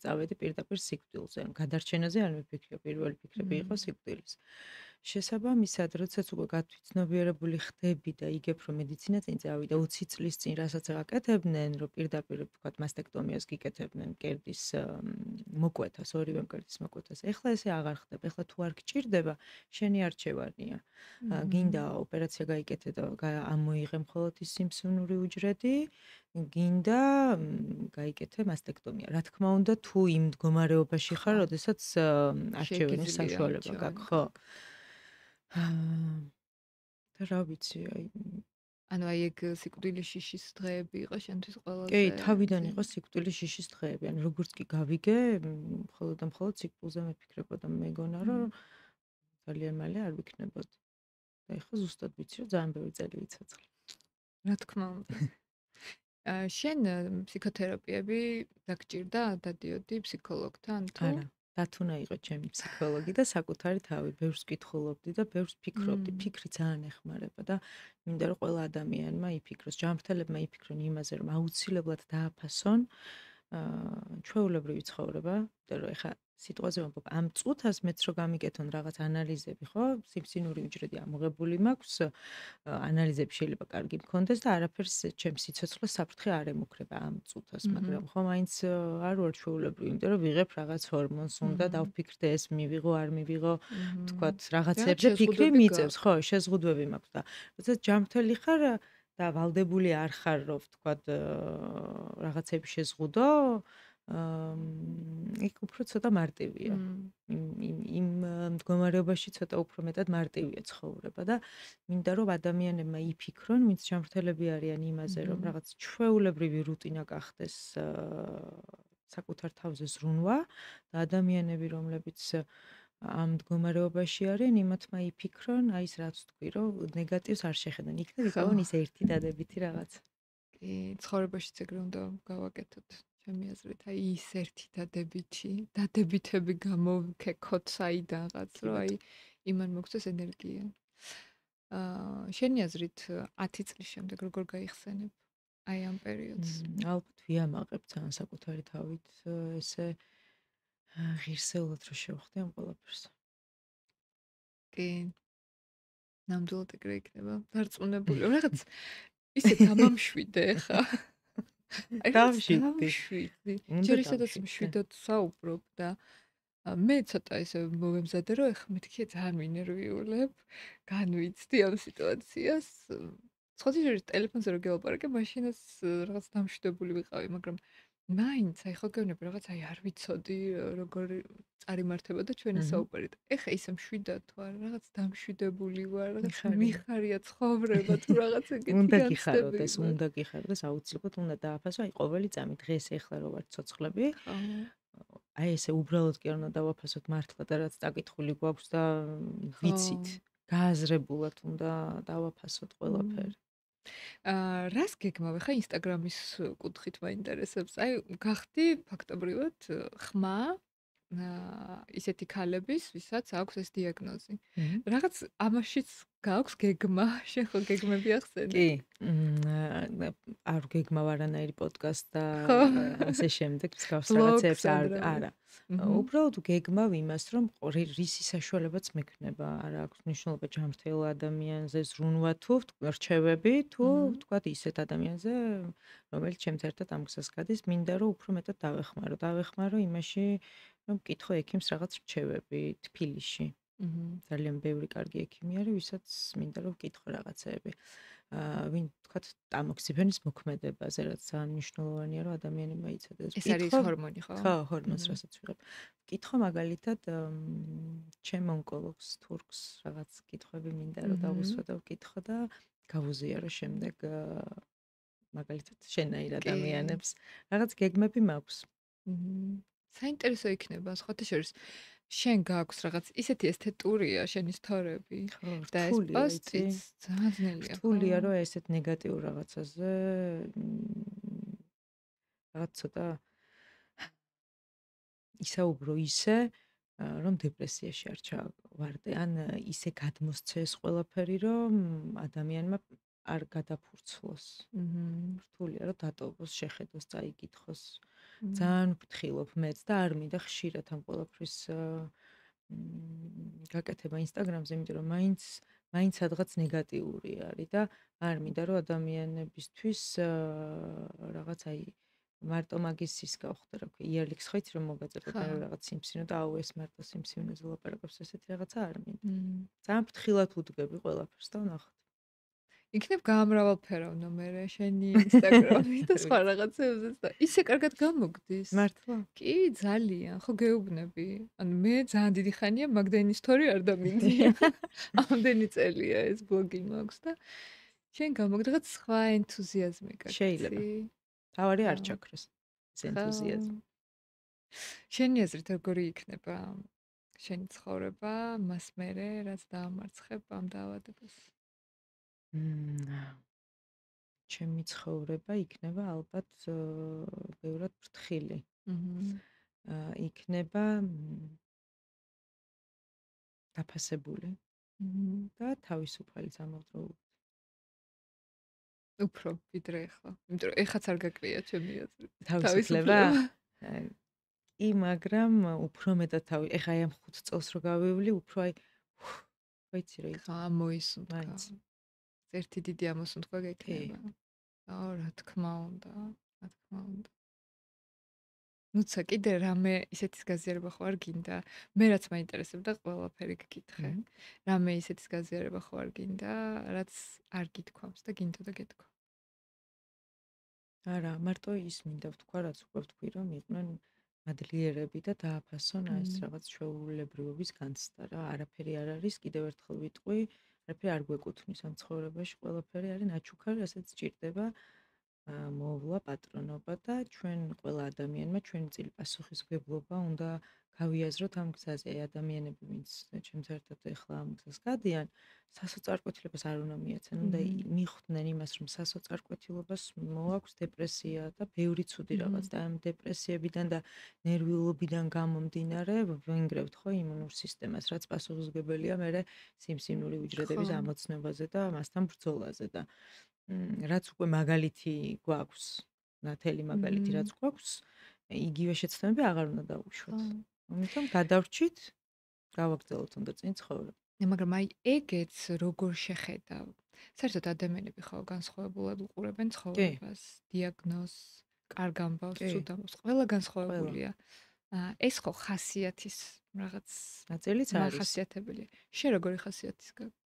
წავედი პირდაპირ სიკვდილზე გადარჩენაზე არ მიფიქრე პირველი ფიქრები იყო სიკვდილის შესაბამისად როდესაც უკვე გათვითცნობიერებული ხდები და იგებ რომ მედიცინა წინ წავიდა 20 წლის წინ რასაც აკეთებდნენ რომ პირდაპირ ვთქვათ მასტექტომიას გიკეთებდნენ მკერდის მოკვეთას ორივე მკერდის მოკვეთას ეხლა ესე აღარ ხდება ეხლა თუ არ გჭირდება შენი არჩევანია გინდა ოპერაცია გაიკეთე და ამოიღე მხოლოდ ის სიმსივნური უჯრედი გინდა გაიკეთე მასტექტომია რა თქმა უნდა თუ იმ მდგომარეობაში ხარ როდესაც არჩევანის საშუალება გაქვს ხო და რა ვიცი აი ანუ აი ეგ სიკვდილის შიშის დღეები იყო შენთვის ყველაზე კი თავიდან იყო სიკვდილის შიშის დღეები ან როგორც კი გავიგე მხოლოდ და მხოლოდ სიკვდილზე მეფიქრებოდა მეგონა რომ ძალიან მალე არ ვიქნებოდი და ეხლა ზუსტად ვიცი რომ ძალიან ბევრი წელი ვიცოცხლე რა თქმა უნდა შენ ფსიქოთერაპიები დაგჭირდა დადიოდი ფსიქოლოგთან თუ არა დათუნა იყო ჩემი ფსიქოლოგი და საკუთარი თავი ბევრს კითხულობდი და ბევრს ფიქრობდი ფიქრი ძალიან ეხმარება და მინდა რომ ყველა ადამიანმა იფიქროს ჯანმრთელებმა იფიქრონ იმაზე რომ აუცილებლად დააფასონ ჩვეულებრივი ცხოვრება და რომ ეხა სიტყვაზე ვამბობ ამ წუთას მეც რო გამიკეთონ რაღაც ანალიზები ხო სიმსივნური უჯრედი ამოღებული მაქვს ანალიზები შეიძლება კარგი მქონდეს და არაფერს ჩემს სიცოცხლეს საფრთხე არ ემუქრება ამ წუთას მაგრამ ხო მაინც არ ვარ ჩვეულებრივი იმიტომ რომ ვიღებ რაღაც ჰორმონს უნდა დავფიქრდე ეს მივიღო არ მივიღო თქვათ რაღაცებზე ფიქრი მიწევს ხო შეზღუდვები მაქვს და როდესაც ჯანმრთელი ხარ და ვალდებული არ ხარ რომ ვთქვათ რაღაცები შეზღუდო იქ უფრო ცოტა მარტივია. იმ მდგომარეობაში ცოტა უფრო მეტად მარტივია ცხოვრება და მინდა რომ ადამიანებმა იფიქრონ, ვინც ჯანმრთელები არიან იმაზე, რომ რაღაც ჩვეულებრივი რუტინა გახდეს საკუთარ თავზე ზრუნვა და ადამიანები, რომლებიც ამ მდგომარეობაში არიან, იმათმა იფიქრონ, აი ეს რაც თქვი, რომ ნეგატივს არ შეხედან. იქნებ იკავონ ის ერთი დადებითი რაღაც. კი, ცხოვრებაშიც ეგრე უნდა გავაკეთოთ. ჩემი აზრით, აი ის ერთი დადებითები გამოვქეკოთ საიდანღაც, რომ აი იმან მოგცეს ენერგია. შენი აზრით 10 წლის შემდეგ როგორ გაიხსენებ აი ამ პერიოდს? ალბათ ვიამაყებ ძალიან საკუთარი თავით ესე ღირსეულად რომ შევხვდი ამ ყველაფერს. კი. ნამდვილად ეგრე იქნება. დარწმუნებული ვარ, რაღაც ისე დამამშვიდე ხა. დამშვიდი. ჯერ ისედაც მშვიდად საუბრობ და მე ცოტა ისე მომემზადე რომ ეხლა მეთქი ძალიან მინერვიულებ, განვიცდი ამ სიტუაციას. ხოთიჟერის ტელეფონზე რო გელაპარაკე, მაშინაც რაღაც დამშვიდებული ვიყავი, მაგრამ მაინც აი ხო გეუბნები რაღაც აი არ ვიცოდი როგორ წარიმართებოდა ჩვენი საუბარი. ეხლა ისე მშვიდად ვარ, რაღაც დამშვიდებული ვარ, რაღაც მიხარია ცხოვრება თუ რაღაც ეგეთი განცდები. უნდა გიხარდეს, აუცილებლად უნდა დააფასო აი ყოველი წამი. დღეს ეხლა რო ვარ ცოცხლები. აი ესე უბრალოდ კი არ უნდა დავაფასოთ მართლა და რაც დაკითხული გვაქვს და ვიცით. გააზრებულად უნდა დავაფასოთ ყველაფერი. რას გეგმავე ხა ინსტაგრამის კუთხით მაინტერესებს? აი გახდი ფაქტობრივად ხმა ისეთი ქალების, ვისაც აქვს ეს დიაგნოზი. რაღაც ამაშიც გაქვს გეგმა, შენ ხო გეგმები ახსენე? კი. არ გეგმავ არანაირი პოდკასტ და ასე შემდეგ მსგავს რაღაცებს არა. უბრალოდ გეგმავ იმას, რომ რისი საშუალებაც მექნება, არა აქვს მნიშვნელობა ჯანმრთელ ადამიანზე ზრუნვა თუ რჩევები, თუ ვთქვათ ისეთ ადამიანზე, რომელიც ჩემთან ერთად ამ გზას გადის, მინდა რომ უფრო მეტად დავეხმარო იმაში, რომ მკითხო ექიმს რაღაც რჩევები თბილისში. ძალიან ბევრი კარგი ექიმი არის, ვისაც მინდა რომ ვკითხო რაღაცეები. ვინ თქვათ ტამოქსიფენის მოქმედებაზე, რაც ძალიან მნიშვნელოვანია, რომ ადამიანებმა იცოდეს. ეს არის ჰორმონი, ხო? ხო, ჰორმონს რასაც ვიღებ. ვკითხო მაგალითად ჩემ ონკოლოგს, თურქს რაღაც კითხვები მინდა რომ დავუსვა და ვკითხო და გავუზიარო შემდეგ მაგალითად შენაირ ადამიანებს. რაღაც გეგმები მაქვს. საინტერესო იქნება, სხვათა შორის შენ გაქვს რაღაც ისეთი ესთეტურია შენი სტორები და ეს პოსტიც ძალიან ძნელია. რთულია რომ ესეთ ნეგატიურ რაღაცაზე რაღაც ცოტა ისაუბრო ისე რომ დეპრესიაში არ ჩავარდე ან ისე გადმოსცეს ყველაფერი რომ ადამიანმა არ გადაფურცლოს. რთულია რომ დატოვოს, შეხედოს, წაიკითხოს. ძალიან ვფრთხილობ მეც და არ მინდა ხშირად ამ ყველაფრის გაკეთება ინსტაგრამზე, იმიტომ რომ მაინც სადღაც ნეგატიური არის და არ მინდა რომ ადამიანებისთვის რაღაც აი მარტო მაგის ის გავხდა, რა ქვია, იარლიქს ხო იცი რომ მოგაწერდა და რაღაც სიმსივნე და აუ ეს მარტო სიმსივნეზე ლაპარაკობს ესეთი რაღაცა არ მინდა. ძალიან ფრთხილად ვუდგები ყველაფერს და ვნახოთ. იქნებ გამრავალფერავნო მე შენი ინსტაგრამი და სხვა რაღაცებზეც და ისე კარგად გამოგდის. მართლა? კი, ძალიან. ხო გეუბნები. ანუ მე ძალიან დიდი ხანია მაგდენი სტორი არ დამინდია. ამდენი წელია ეს ბლოგი მაქვს და შენ გამოგდი რაღაც სხვა ენთუზიაზმი გაქვს. შეიძლება. თავარი არ ჩაქროს ეს ენთუზიაზმი. შენი აზრით როგორი იქნება შენი ცხოვრება მას მერე რაც დაამარცხებ ამ დაავადებას? ჩემი ცხოვრება იქნება ალბათ ბევრად ფრთხილი. იქნება დაფასებული და თავისუფალი ამავდროულად. უფრო ვიდრე ახლა. იმიტომ რომ ეხაც არ გაკრია ჩემი აზრით. თავისუფლება? კი, მაგრამ უფრო მეტად ეხა აი ამ 5 წელს რო გავივლი, უფრო აი ვიცი რა ის ამოისუნთქა. ერთი დიდი ამოსუნთქვა გექნება. რა თქმა უნდა, რა თქმა უნდა. ნუცა კიდე რამე ისეთის გაზიარება ხო არ გინდა? მე რაც მაინტერესებდა ყველაფერი გკითხე. რამე ისეთის გაზიარება ხო არ გინდა, რაც არ გითქვამს და გინდა და გეთქვა. არა, მარტო ის მინდა ვთქვა, რაც უკვე ვთქვი, რომ იყვნენ ადლიერები და დააფასონ ეს რაღაც ჩვეულებრივობის განცდა რა. არაფერი არ არის, კიდევ ერთხელ ვიტყვი, არაფერი არ გვეკუთვნის ამ ცხოვრებაში, ყველაფერი არის ნაჩუქარი, რასაც სჭირდება მოვლა პატრონობა და ჩვენ ყველა ადამიანმა ჩვენი წილი პასუხისმგებლობა უნდა გავიაზროთ ამ გზაზე. ადამიანები, ვინც ჩემს ერთად ეხლა ამ გზას გადიან, სასოწარკვეთილებას არ უნდა მიეცენ, უნდა მიხვდნენ იმას, რომ სასოწარკვეთილობას მოაქვს დეპრესია და ბევრი ცუდი რაღაც და ამ დეპრესიებიდან და ნერვიულობიდან გამომდინარე ვინგრევთ ხო იმუნურ სისტემას, რაც პასუხისმგებელია მერე სიმსივნური უჯრედების ამოცნობაზე და მასთან ბრძოლაზე და რაც უკვე მაგალითი გვაქვს, ნათელი მაგალითი რაც გვაქვს, იგივე შეცდომები აღარ უნდა დავუშვათ. ამიტომ გადავრჩით, გავაგრძელოთ უნდა წინ ცხოვრება. მაგრამ აი ეგეც როგორ შეხედავ? საერთოდ ადამიანები ხო განსხვავებულად უყურებენ ცხოვრებას, დიაგნოზს, კარგ ამბავს, ცუდ ამბავს, ყველა განსხვავებულია. ეს ხო ხასიათის რაღაც ნაწილიც არის. ხასიათებელია. შენ როგორი ხასიათის გაქვს?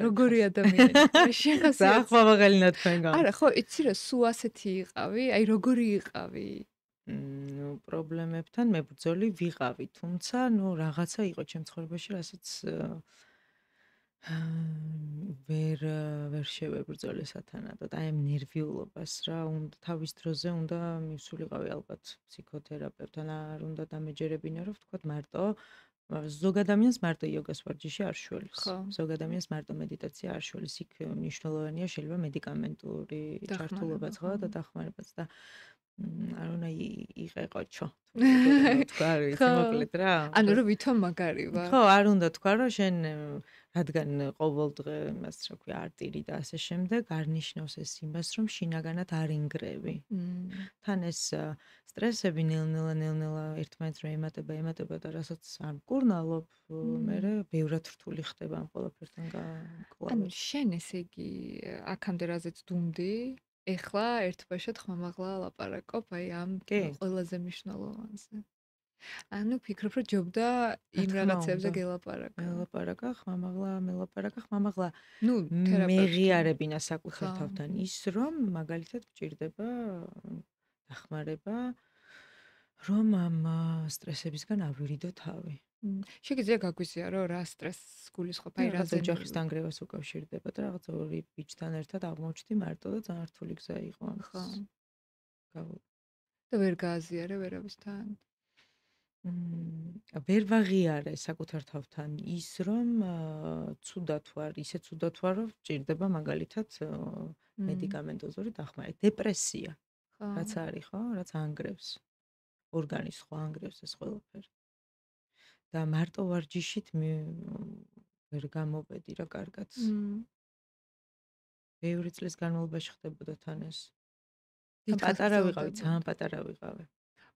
როგორი ადამიანი? შენ ხასიათი. ახმავაღალინა თქვენგან. არა, ხო, იცი რა, სულ ასეთი იყავი? აი როგორი იყავი? პრობლემებთან მებრძოლი ვიყავი, თუმცა რაღაცა იყო ჩემ ცხოვრებაში, რასაც ვერ შევებრძოლე სათანადოდ. აი ამ ნერვიულობას რა, უნდა თავის დროზე უნდა მივსულიყავი ალბათ ფსიქოთერაპევტთან, არ უნდა დამეჯერებინა, რომ ვთქვათ მარტო ზოგ ადამიანს მარტო იოგას ვარჯიში არ შველის. ზოგ ადამიანს მარტო მედიტაცია არ შველის. იქ მნიშვნელოვანია შეიძლება მედიკამენტური ჩართულობაც ხო და დახმარებაც და არ უნდა იყეყოჩო. თქვა რა იცი მოკლედ რა. ანუ რომ ვითომ მაგარი ვარ. ხო, არ უნდა თქვა რომ შენ რადგან ყოველდღე იმას რა ქვია არტირი და ასე შემდეგ არნიშნავს ეს იმას რომ შინაგანად არ ინგრევი. თან ეს სტრესები ნელ-ნელა ერთმანეთს რომ ემატება და რასაც არ მკურნალობ, მერე ბევრად რთული ხდება ამ ყველაფერთან გაკლავება. ანუ შენ ესე იგი აქამდე რაზეც დუმდი, ეხლა ერთბაშად ხმამაღლა ლაპარაკობ აი ამ ყველაზე მნიშვნელოვანზე. ანუ ფიქრობ რომ ჯობდა იმ რაღაცებზე გელაპარაკა. მელაპარაკა ხმამაღლა. ნუ მეღიარებინა საკუთარ თავთან ის რომ მაგალითად გჭირდება დახმარება რომ ამ სტრესებისგან ავირიდო თავი. შეგიძლია გაგვიზიარო რა სტრესს გულისხმობ აი რაზე ოჯახის დანგრევას უკავშირდება და რაღაც ორი ბიჭთან ერთად აღმოჩნდი მარტო და ძალიან რთული გზა იყო ამას. ხო. და ვერ გააზიარე ვერავისთან? ვერ ვაღიარე საკუთარ თავთან ის რომ ცუდად ვარ, ისე ცუდად ვარ რომ ჭირდება მაგალითად მედიკამენტოზური დახმარება. დეპრესია. რაც არის ხო? რაც ანგრევს. ორგანიზმს ხო ანგრევს ეს ყველაფერი. და მარტო ვარჯიშით ვერ გამოვედი რა კარგად. ბევრი წლის განმავლობაში ხდებოდა თან ეს. პატარა ვიყავი, ძალიან პატარა ვიყავი.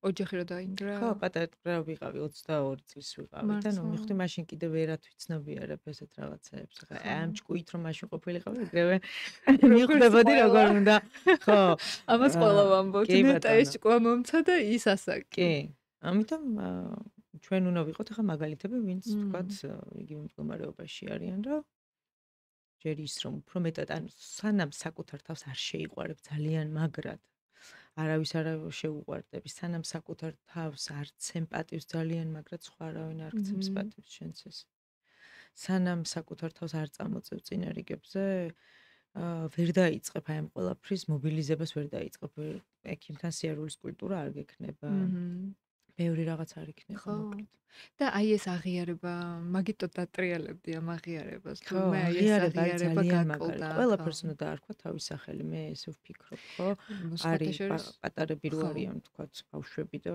ოჯახი რა დაინგრა? ხო, პატარა ვიყავი, 22 წლის ვიყავი და მივხვდი მაშინ კიდე ვერათ ვიცნობიერებ ესეთ რაღაცებს. ხა ამ ჭკუით რომ მაშინ ყოფილიყავი, ეგრევე მივხვდებოდი როგორ უნდა. ხო, ამას ყველა ვამბობთ. ნეტა ეს ჭკუა მომცა და ის ასაკი. კი. ამიტომ ჩვენ უნდა ვიყოთ ახლა მაგალითები, ვინც თქვათ იგივე მდგომარეობაში არიან, რომ ჯერ ის რომ უფრო მეტად ან სანამ საკუთარ თავს არ შეიყვარებ ძალიან მაგრად არავის არ შეუყვარდები, სანამ საკუთარ თავს არ ცემ პატივს ძალიან მაგრად სხვა არავინ არ გცემს პატივს შენც ეს. სანამ საკუთარ თავს არ წამოწევ წინა რიგებზე, ვერ დაიწყებ აი ამ ყველაფრის მობილიზებას ვერ დაიწყებ. ექიმთან სიარულის კულტურა არ გექნება. ბევრი რაღაც არ იქნება მოკლედ. და აი ეს აღიარება, მაგიტო დატრიალებდი ამ აღიარებას. ხო, მე აი ეს აღიარება გაკლდა. ყველაფერს უნდა დაარქვა თავის სახელი, მე ესე ვფიქრობ, ხო? არის პატარები რო არიან, თქვათ, ბავშვები და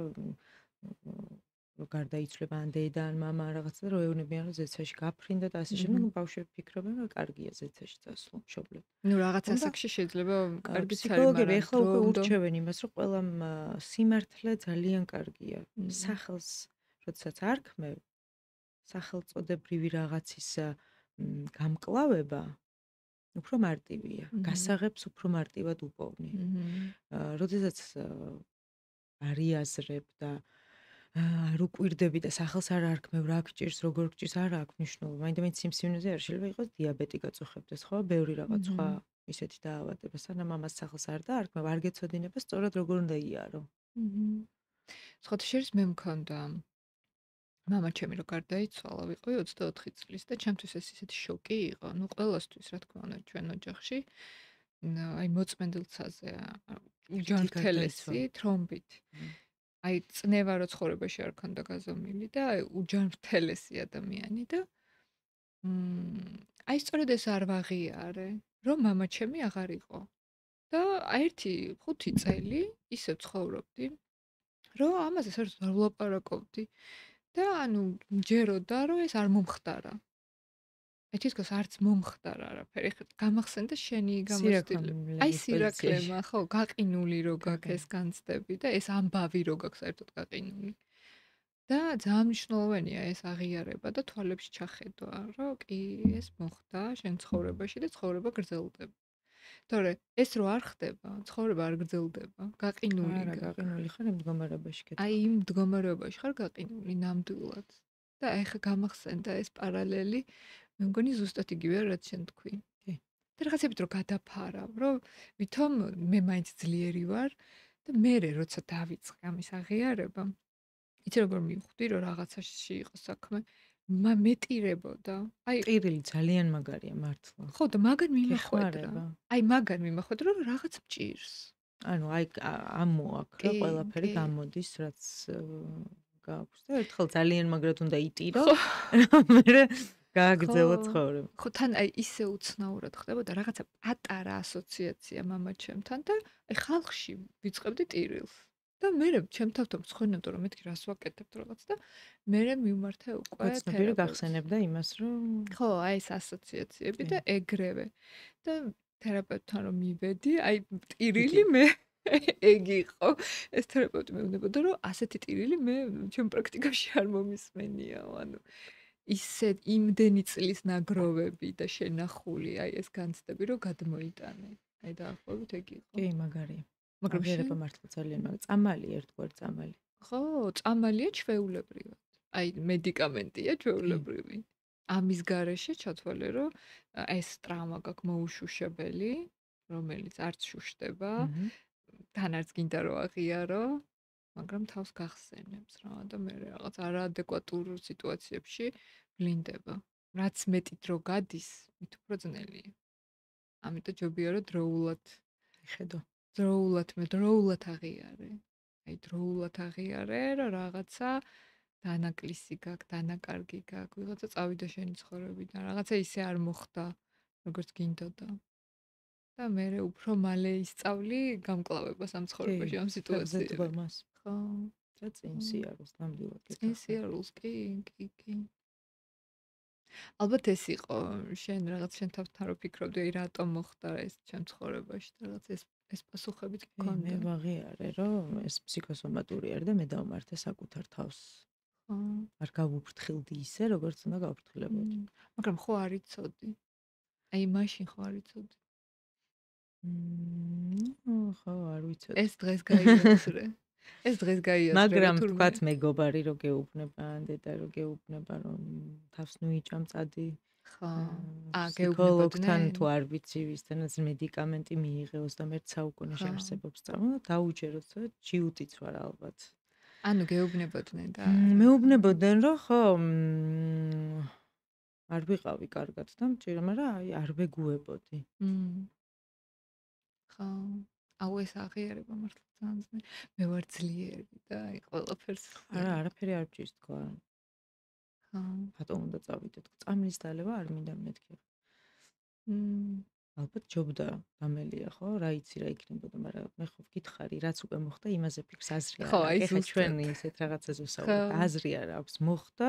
გარდაიცვლება ან დედა ან მამა რაღაცა და რო ეუბნებიან რომ ზეცაში გაფრინდა და ასე შემდეგ, ბავშვები ფიქრობენ რომ კარგია ზეცაში წასვლა, მშობლები. ნუ რაღაც ასაკში შეიძლება კარგი ფსიქოლოგები ეხლა უკვე ურჩევენ იმას, რომ ყველა სიმართლე ძალიან კარგია. სახელს როდესაც არქმევ, სახელწოდებრივი რაღაცის გამკლავება უფრო მარტივია. გასაღებს უფრო მარტივად უპოვნი. როდესაც არიაზრებ და არ უკვირდები და სახელს არ არქმევ, რა გჭირს, როგორ გჭირს, არა აქვს მნიშვნელობა. მაინდა-მაინც სიმსივნეზე არ შეიძლება იყოს დიაბეტი გაწუხებდეს, ხო? ბევრი რაღაც სხვა ისეთი დაავადება. სანამ ამას სახელს არ დაარქმევ, არ გეცოდინება სწორად როგორ უნდა იარო. სხვათა შორის მე მქონდა მამა ჩემი რო გარდაიცვალა, ვიყავი 24 წლის და ჩემთვის ეს ისეთი შოკი იყო, ну ყველასთვის რა თქმა უნდა ჩვენ ოჯახში. აი მოწმენდილცაზე რითი უჯანმრთელესი გარდაიცვალა? თრომბით. აი წნევა რო ცხოვრებაში არ ქონდა გაზომილი და აი უჯანმრთელესი ადამიანი და აი სწორედ ეს არ ვაღიარე, რომ მამა ჩემი აღარ იყო. და აი ერთი 5 წელი ისე ცხოვრობდი, რომ ამაზე საერთოდ არ ვლაპარაკობდი და ანუ მჯეროდა, რომ ეს არ მომხდარა. აი თითქოს არც მომხდარა არაფერი. ეხლა გამახსენდა შენი გამოცდილება. აი სირაქლემის პოზიციაში. სირაქლემა, ხო, გაყინული რო გაქვს გაყინული. ეს განცდები და ეს ამბავი რო გაქვს საერთოდ გაყინული. და ძალიან მნიშვნელოვანია ეს აღიარება და თვალებში ჩახედვა, რომ კი ეს მოხდა შენ ცხოვრებაში და ცხოვრება გრძელდება. თორე ეს რო არ ხდება, ცხოვრება არ გრძელდება, გაყინული არა, გაქვს. გაყინული ხარ იმ მდგომარეობაში აი კეთო. იმ მდგომარეობაში ხარ გაყინული ნამდვილად. და ეხა გამახსენდა ეს პარალელი, მე მგონი ზუსტად იგივეა რაც შენ თქვი. კი. და რაღაცებით რო გადაფარავ, რომ ვითომ მე მაინც ძლიერი ვარ და მე როცა დავიწყე ამის აღიარება, იცი როგორ მივხვდი რომ რაღაცაში იყო საქმე, მეტირებოდა. აი ტირილი ძალიან მაგარია მართლა. ხო და მაგარ მიმახვედრა. გეხმარება. აი მაგარ მიმახვედრა რომ რაღაც მჭირს. ანუ აი ამო აქ რა კი, ყველაფერი კი. გამოდის რაც გაქვს და ერთხელ ძალიან მაგრად უნდა იტირო ხო. მერე გააგრძელო ცხოვრება. ხო თან აი ისე უცნაურად ხდებოდა რაღაცა პატარა ასოციაცია მამა ჩემთან და აი ხალხში ვიწყებდი ტირილს. და მე ჩემ თავთან მსხვერპლობდა რომ მეთქი რას ვაკეთებთ რაღაც და მე მივმართე უკვე ოცნებიერი გახსენებდა იმას რომ ხო აი ეს ასოციაციები და ეგრევე და თერაპევტთან რომ მივედი აი ტირილი მე ეგ იყო ეს თერაპევტი მეუბნებოდა რომ ასეთი ტირილი მე ჩემ პრაქტიკაში არ მომისმენიაო ანუ ისე იმდენი წლის ნაგროვები და შენახული აი ეს განცდები რომ გადმოიტანე აი დაახლოებით ეგ იყო კი მაგარია მაგრამ აღიარება მართლა ძალიან მაგარი წამალი ერთგვარი წამალი ხო წამალია ჩვეულებრივად აი მედიკამენტია ჩვეულებრივი ამის გარეშე ჩათვალე რომ ეს ტრავმა გაქვს მოუშუშებელი რომელიც არც შუშდება თან არც გინდა რომ აღიარო მაგრამ თავს გახსენებს რა და მე რაღაც არაადეკვატურ სიტუაციებში ვლინდება რაც მეტი დრო გადის მით უფრო ძნელია ამიტომ ჯობია რომ დროულად იხედო დროულად აღიარე აი დროულად აღიარე რომ რაღაცა დანაკლისი გაქვს, დანაკარგი გაქვს, ვიღაცა წავიდა შენი ცხოვრებიდან, რაღაცა ისე არ მოხდა, როგორც გინდოდა. და მე უფრო მალე ისწავლი გამკლავებას ამ ცხოვრებაში, ამ სიტუაციებში. ძლებას. ხო. და წინ სიარულს ნამდვილად გეტყვი. წინ სიარულს კი. ალბათ ეს იყო შენ რაღაც შენ თავთან რო ფიქრობდი, აი რატომ მოხდა ეს ჩემ ცხოვრებაში და რაღაც ეს პასუხებიც გქონდა. მე ვაღიარე, რომ ეს ფსიქოსომატური არის და მე დავმართე საკუთარ თავს. არ გავუფრთხილდი ისე, როგორც უნდა გავუფრთხილებოდი. მაგრამ ხო არ იცოდი. აი მაშინ ხო არ იცოდი. ხო, არ ვიცოდი. ეს დღეს გაიაზრე. ეს დღეს გაიაზრე. მაგრამ თქვათ მეგობარი რო გეუბნება, დედა რო გეუბნება, რომ თავს ნუიჭამ წადი. ხო. გეუბნებოდნენ თუ არ ვიცი ვისთანაც მედიკამენტი მიიღეოს და მე საუკუნეში არსებობს წამო, დაუჯეროთ და ჯიუტიც ვარ ალბათ. ანუ გეუბნებოდნენ და მეუბნებოდნენ რომ ხო არ ვიყავი კარგად და მჭირა, მაგრამ აი არ ვეგუებოდი. ხო. აუ ეს აღიარება მართლა ძალიან ძნელი. მე ვარ ძლიერი და აი ყველაფერს არა, არაფერი არ მჭირს თქვა. ხო. ბატონ უნდა წავიდეთ. წამლის დალევა არ მინდა მეთქი. ალბათ ჯობდა გამელია ხო? რა იცი რა იქნებოდა, მაგრამ მე ხო ვკითხარი, რაც უკვე მოხდა, იმაზე ფიქრს აზრი არა. ხო, აი ჩვენ ისეთ რაღაცაზე ვსაუბრობთ. აზრი არა აქვს, მოხდა.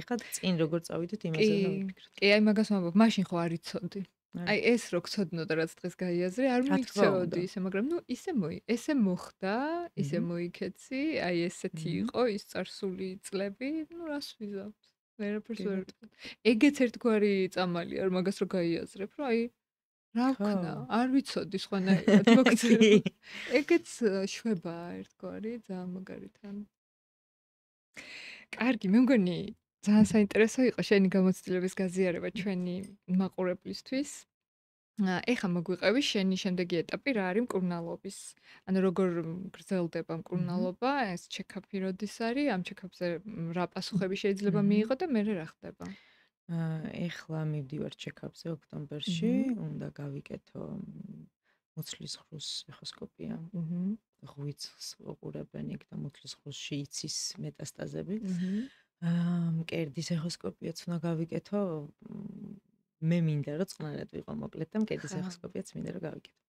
ეხლა წინ როგორ წავიდეთ იმაზე უნდა ვფიქროთ. კი, აი მაგას ვამბობ, მაშინ ხო არ იცოდი. აი ეს რო გცოდნოდა რაც დღეს გაიაზრე, არ მოიქცეოდი ისე, მაგრამ ნუ ესე მოხდა, ისე მოიქეცი, აი ესეთი იყო ის წარსული წლები, ნუ რას ვიზავთ. ვერაფერს ვერ ვიტყვი. ეგეც ერთგვარი წამალია, რომ მაგას რო გაიაზრებ, რომ აი რა ვქნა, არ ვიცოდი სხვანაირად მოგწევ. ეგეც შვებაა ერთგვარი, ძალიან მაგარიდან. კარგი, მე მგონი ძალიან საინტერესო იყო შენი გამოცდილების გაზიარება ჩვენი მაყურებლისთვის. ეხლა მოგვიყევი შენი შემდეგი ეტაპი რა არის მკურნალობის. ანუ როგორ გრძელდება მკურნალობა, ეს ჩეკაპი როდის არის, ამ ჩეკაპზე რა პასუხები შეიძლება მიიღო და მერე რა ხდება? ეხლა მივდივარ ჩეკაპზე ოქტომბერში, უნდა გავიკეთო მუცლის ხრუს ეხოსკოპია. ღვიძლს უყურებენ იქ და მუცლის ხრუსში იცის მეტასტაზები. მკერდის ეხოსკოპიაც უნდა გავიკეთო. მე მინდა რომ წყნარად ვიყო მოკლედ და მკერდის ეხოსკოპიაც მინდა რომ გავიკეთო.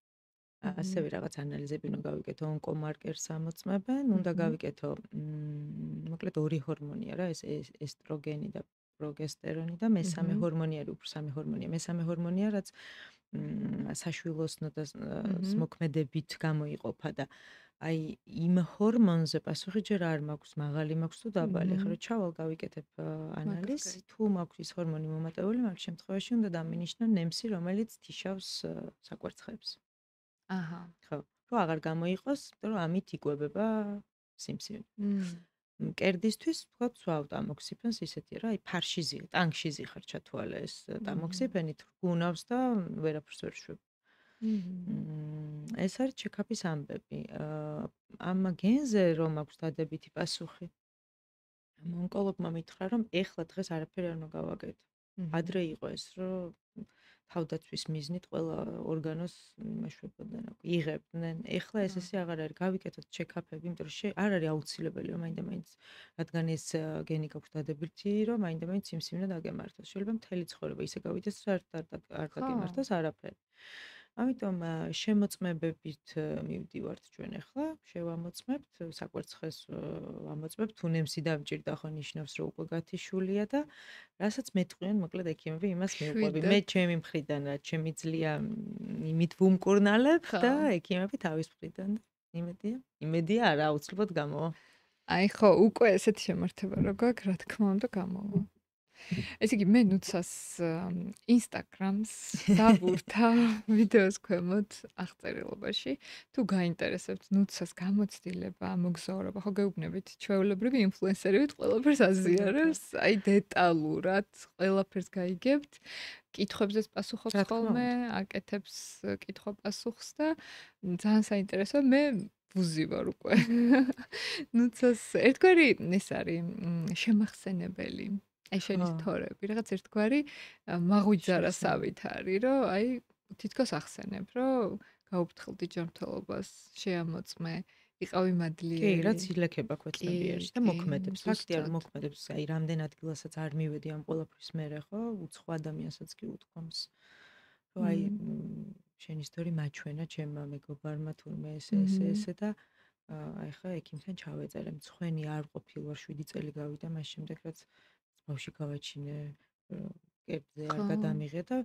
ასევე რაღაც ანალიზები უნდა გავიკეთო, ონკომარკერს ამოწმებენ, უნდა გავიკეთო მოკლედ ორი ჰორმონია რა, ეს ესტროგენი და პროგესტერონი და მესამე ჰორმონი არის, უფრო სამი ჰორმონია. მესამე ჰორმონია, რაც საშვილოსნო და მოქმედებით გამოიყოფა და აი იმ ჰორმონზე პასუხი ჯერ არ მაქვს, მაღალი მაქვს თუ დაბალი. ახლა რომ ჩავალ გავიკეთებ ანალიზს, თუ მაქვს ის ჰორმონი მომატებული, მაგ შემთხვევაში უნდა დამინიშნო ნემსი, რომელიც თიშავს საკვერცხებს. აჰა. ხო, რომ აღარ გამოიყოს, იმიტომ რომ ამით იკვებება სიმსივნე. მკერდისთვის თქვა ვსვავ ტამოქსიფენს ისეთია რა, აი ფარში ზიღ, ტანკში ზიხარ ჩათვალე ეს ტამოქსიფენი თრგუნავს და ვერაფერს ვერ შვებ. ეს არის ჩეკაპის ამბები. ამ გენზე რომ აქვს დადებითი პასუხი. ონკოლოგმა მითხრა რომ ეხლა დღეს არაფერი არ უნდა გავაკეთო. ადრე იყო ეს რომ თავდაცვის მიზნით ყველა ორგანოს იმაშვებოდნენ, იღებდნენ. ეხლა ესე აღარ არის. გავიკეთოთ ჩეკაპები, იმიტომ რომ არ არის აუცილებელი რომ მაინდა-მაინც, რადგან ეს გენი გაქვს დადებითი, რომ მაინდა-მაინც სიმსივნე დაგემართოს. შეიძლება მთელი ცხოვრება ისე გავიდეს, რომ არ დაგემართოს არაფერი. ამიტომ შემოწმებებით მივდივართ ჩვენ ახლა, შევამოწმებთ, საკვერცხეს ამოწმებთ, თუ ნემსი დამჭირდა ხო ნიშნავს, რომ უკვე გათიშულია და რასაც მეტყვიან, მოკლედ ექიმები იმას მივყვები. მე ჩემი მხრიდან რა, ჩემი ძლია იმით ვუმკურნალებ და ექიმები თავის მხრიდან და იმედია არა აუცილებლად გამოვა. აი ხო, უკვე ესეთი შემართება რო გაქვს, რა თქმა უნდა გამოვა. ესე იგი მე ნუცას Instagram-ს დავურთა ვიდეოს ქვემოთ აღწერილობაში. თუ გაინტერესებთ ნუცას გამოცდილება, მოგზაურობა, ხო გეუბნებით, ჩვეულებრივი ინფლუენსერი ვით, ყველაფერს აზიარებს, აი დეტალურად ყველაფერს გაიგებთ. კითხვებზეც პასუხობს ხოლმე, აკეთებს კითხვა-პასუხს და ძალიან საინტერესოა. მე ვუზი ვარ უკვე. ნუცას ერთგვარი ეს არის შემახსენებელი. აი შენი თორები, რაღაც ერთგვარი მაღვიძარასავით არის, რომ აი თითქოს ახსენებ, რომ გაუფრთხილდი ჯანმრთელობას, შეამოწმე, იყავი მადლიერი. კი, რაც ილექება ქვეყნებიაში და მოქმედებს. ფაქტია, რომ მოქმედებს, აი რამდენ ადგილასაც არ მივედი ამ ყველაფრის მერე, ხო, უცხო ადამიანსაც კი უთქვამს. რომ აი შენი ისტორია მაჩვენა ჩემმა მეგობარმა თურმე ესე და აი ხა ექიმთან ჩავეწერე, მცხვენი არ ყოფილვარ 7 წელი გავიდა, მას შემდეგ რაც ბავში გავაჩინე, კერძზე არ გადამიღე და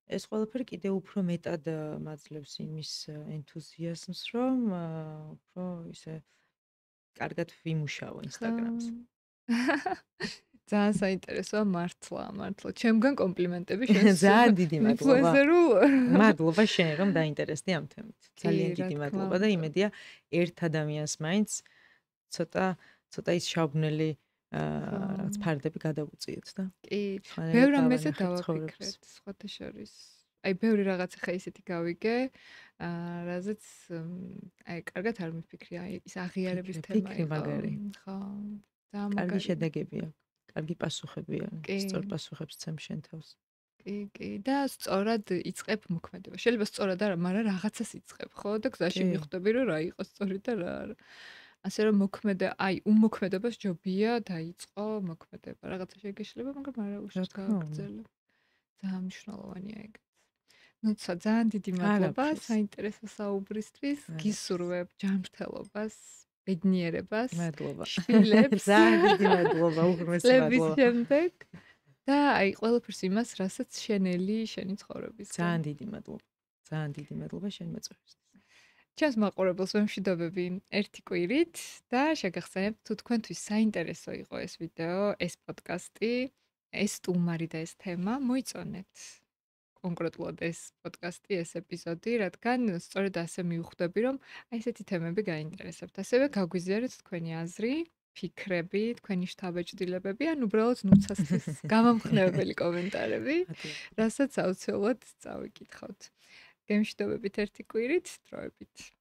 ეს ყველაფერი კიდე უფრო მეტად მაძლევს იმის ენთუზიაზმს, რომ უფრო ისე კარგად ვიმუშაო Instagram-ს. ძალიან საინტერესოა მართლა. ჩემგან კომპლიმენტები შენს. ძალიან დიდი მადლობა. ინფლუენსერულ. მადლობა შენ რომ დაინტერესდი ამ თემით. ძალიან დიდი მადლობა და იმედია ერთ ადამიანს მაინც ცოტა ის შავბნელი რაც ფარდები გადავუწიოთ და კი, ბევრ რამეზე დავაფიქრეთ, სხვათა შორის. აი ბევრი რაღაც ხა ისეთი გავიგე, რაზეც აი კარგად არ მიფიქრი, აი ის აღიარების თემა იყო. ხო. კარგი შედეგები აქვს, კარგი პასუხები აქვს, სწორ პასუხებს ცემ შენ თავს. კი, და სწორად იწყებ მოქმედება. შეიძლება სწორად არა, მაგრამ რაღაცას იწყებ, ხო? და გზაში მიხვდები, რომ რა იყო სწორი და რა არა. ასე რომ უმოქმედებას ჯობია დაიწყო მოქმედება. რაღაცა შეგეშლება, მაგრამ არა უშავს გააგრძელო. ძალიან მნიშვნელოვანია ეგეც. ნუცა ძალიან დიდი მადლობა საინტერესო საუბრისთვის. გისურვებ ჯანმრთელობას, ბედნიერებას, შვილებს. ძალიან დიდი მადლობა, უღრმესი მადლობა. შემდეგ და აი ყველაფერს იმას, რასაც შენელი შენი ცხოვრების. ძალიან დიდი მადლობა. ძალიან დიდი მადლობა შენ მეწვევისთვის. ჩემს მაყურებელს ვემშვიდობები ერთი კვირით და შეგახსენებთ თუ თქვენთვის საინტერესო იყო ეს ვიდეო, ეს პოდკასტი, ეს სტუმარი და ეს თემა, მოიწონეთ კონკრეტულად ეს პოდკასტი, ეს ეპიზოდი, რადგან სწორედ ასე მივხვდები, რომ აი ესეთი თემები გაინტერესებთ. ასევე გაგვიზიარეთ თქვენი აზრი ფიქრები, თქვენი შთაბეჭდილებები, ან უბრალოდ ნუცასთვის გამამხნევებელი კომენტარები, რასაც აუცილებლად წავიკითხავთ. გემშვიდობებით ერთი კვირით, დროებით.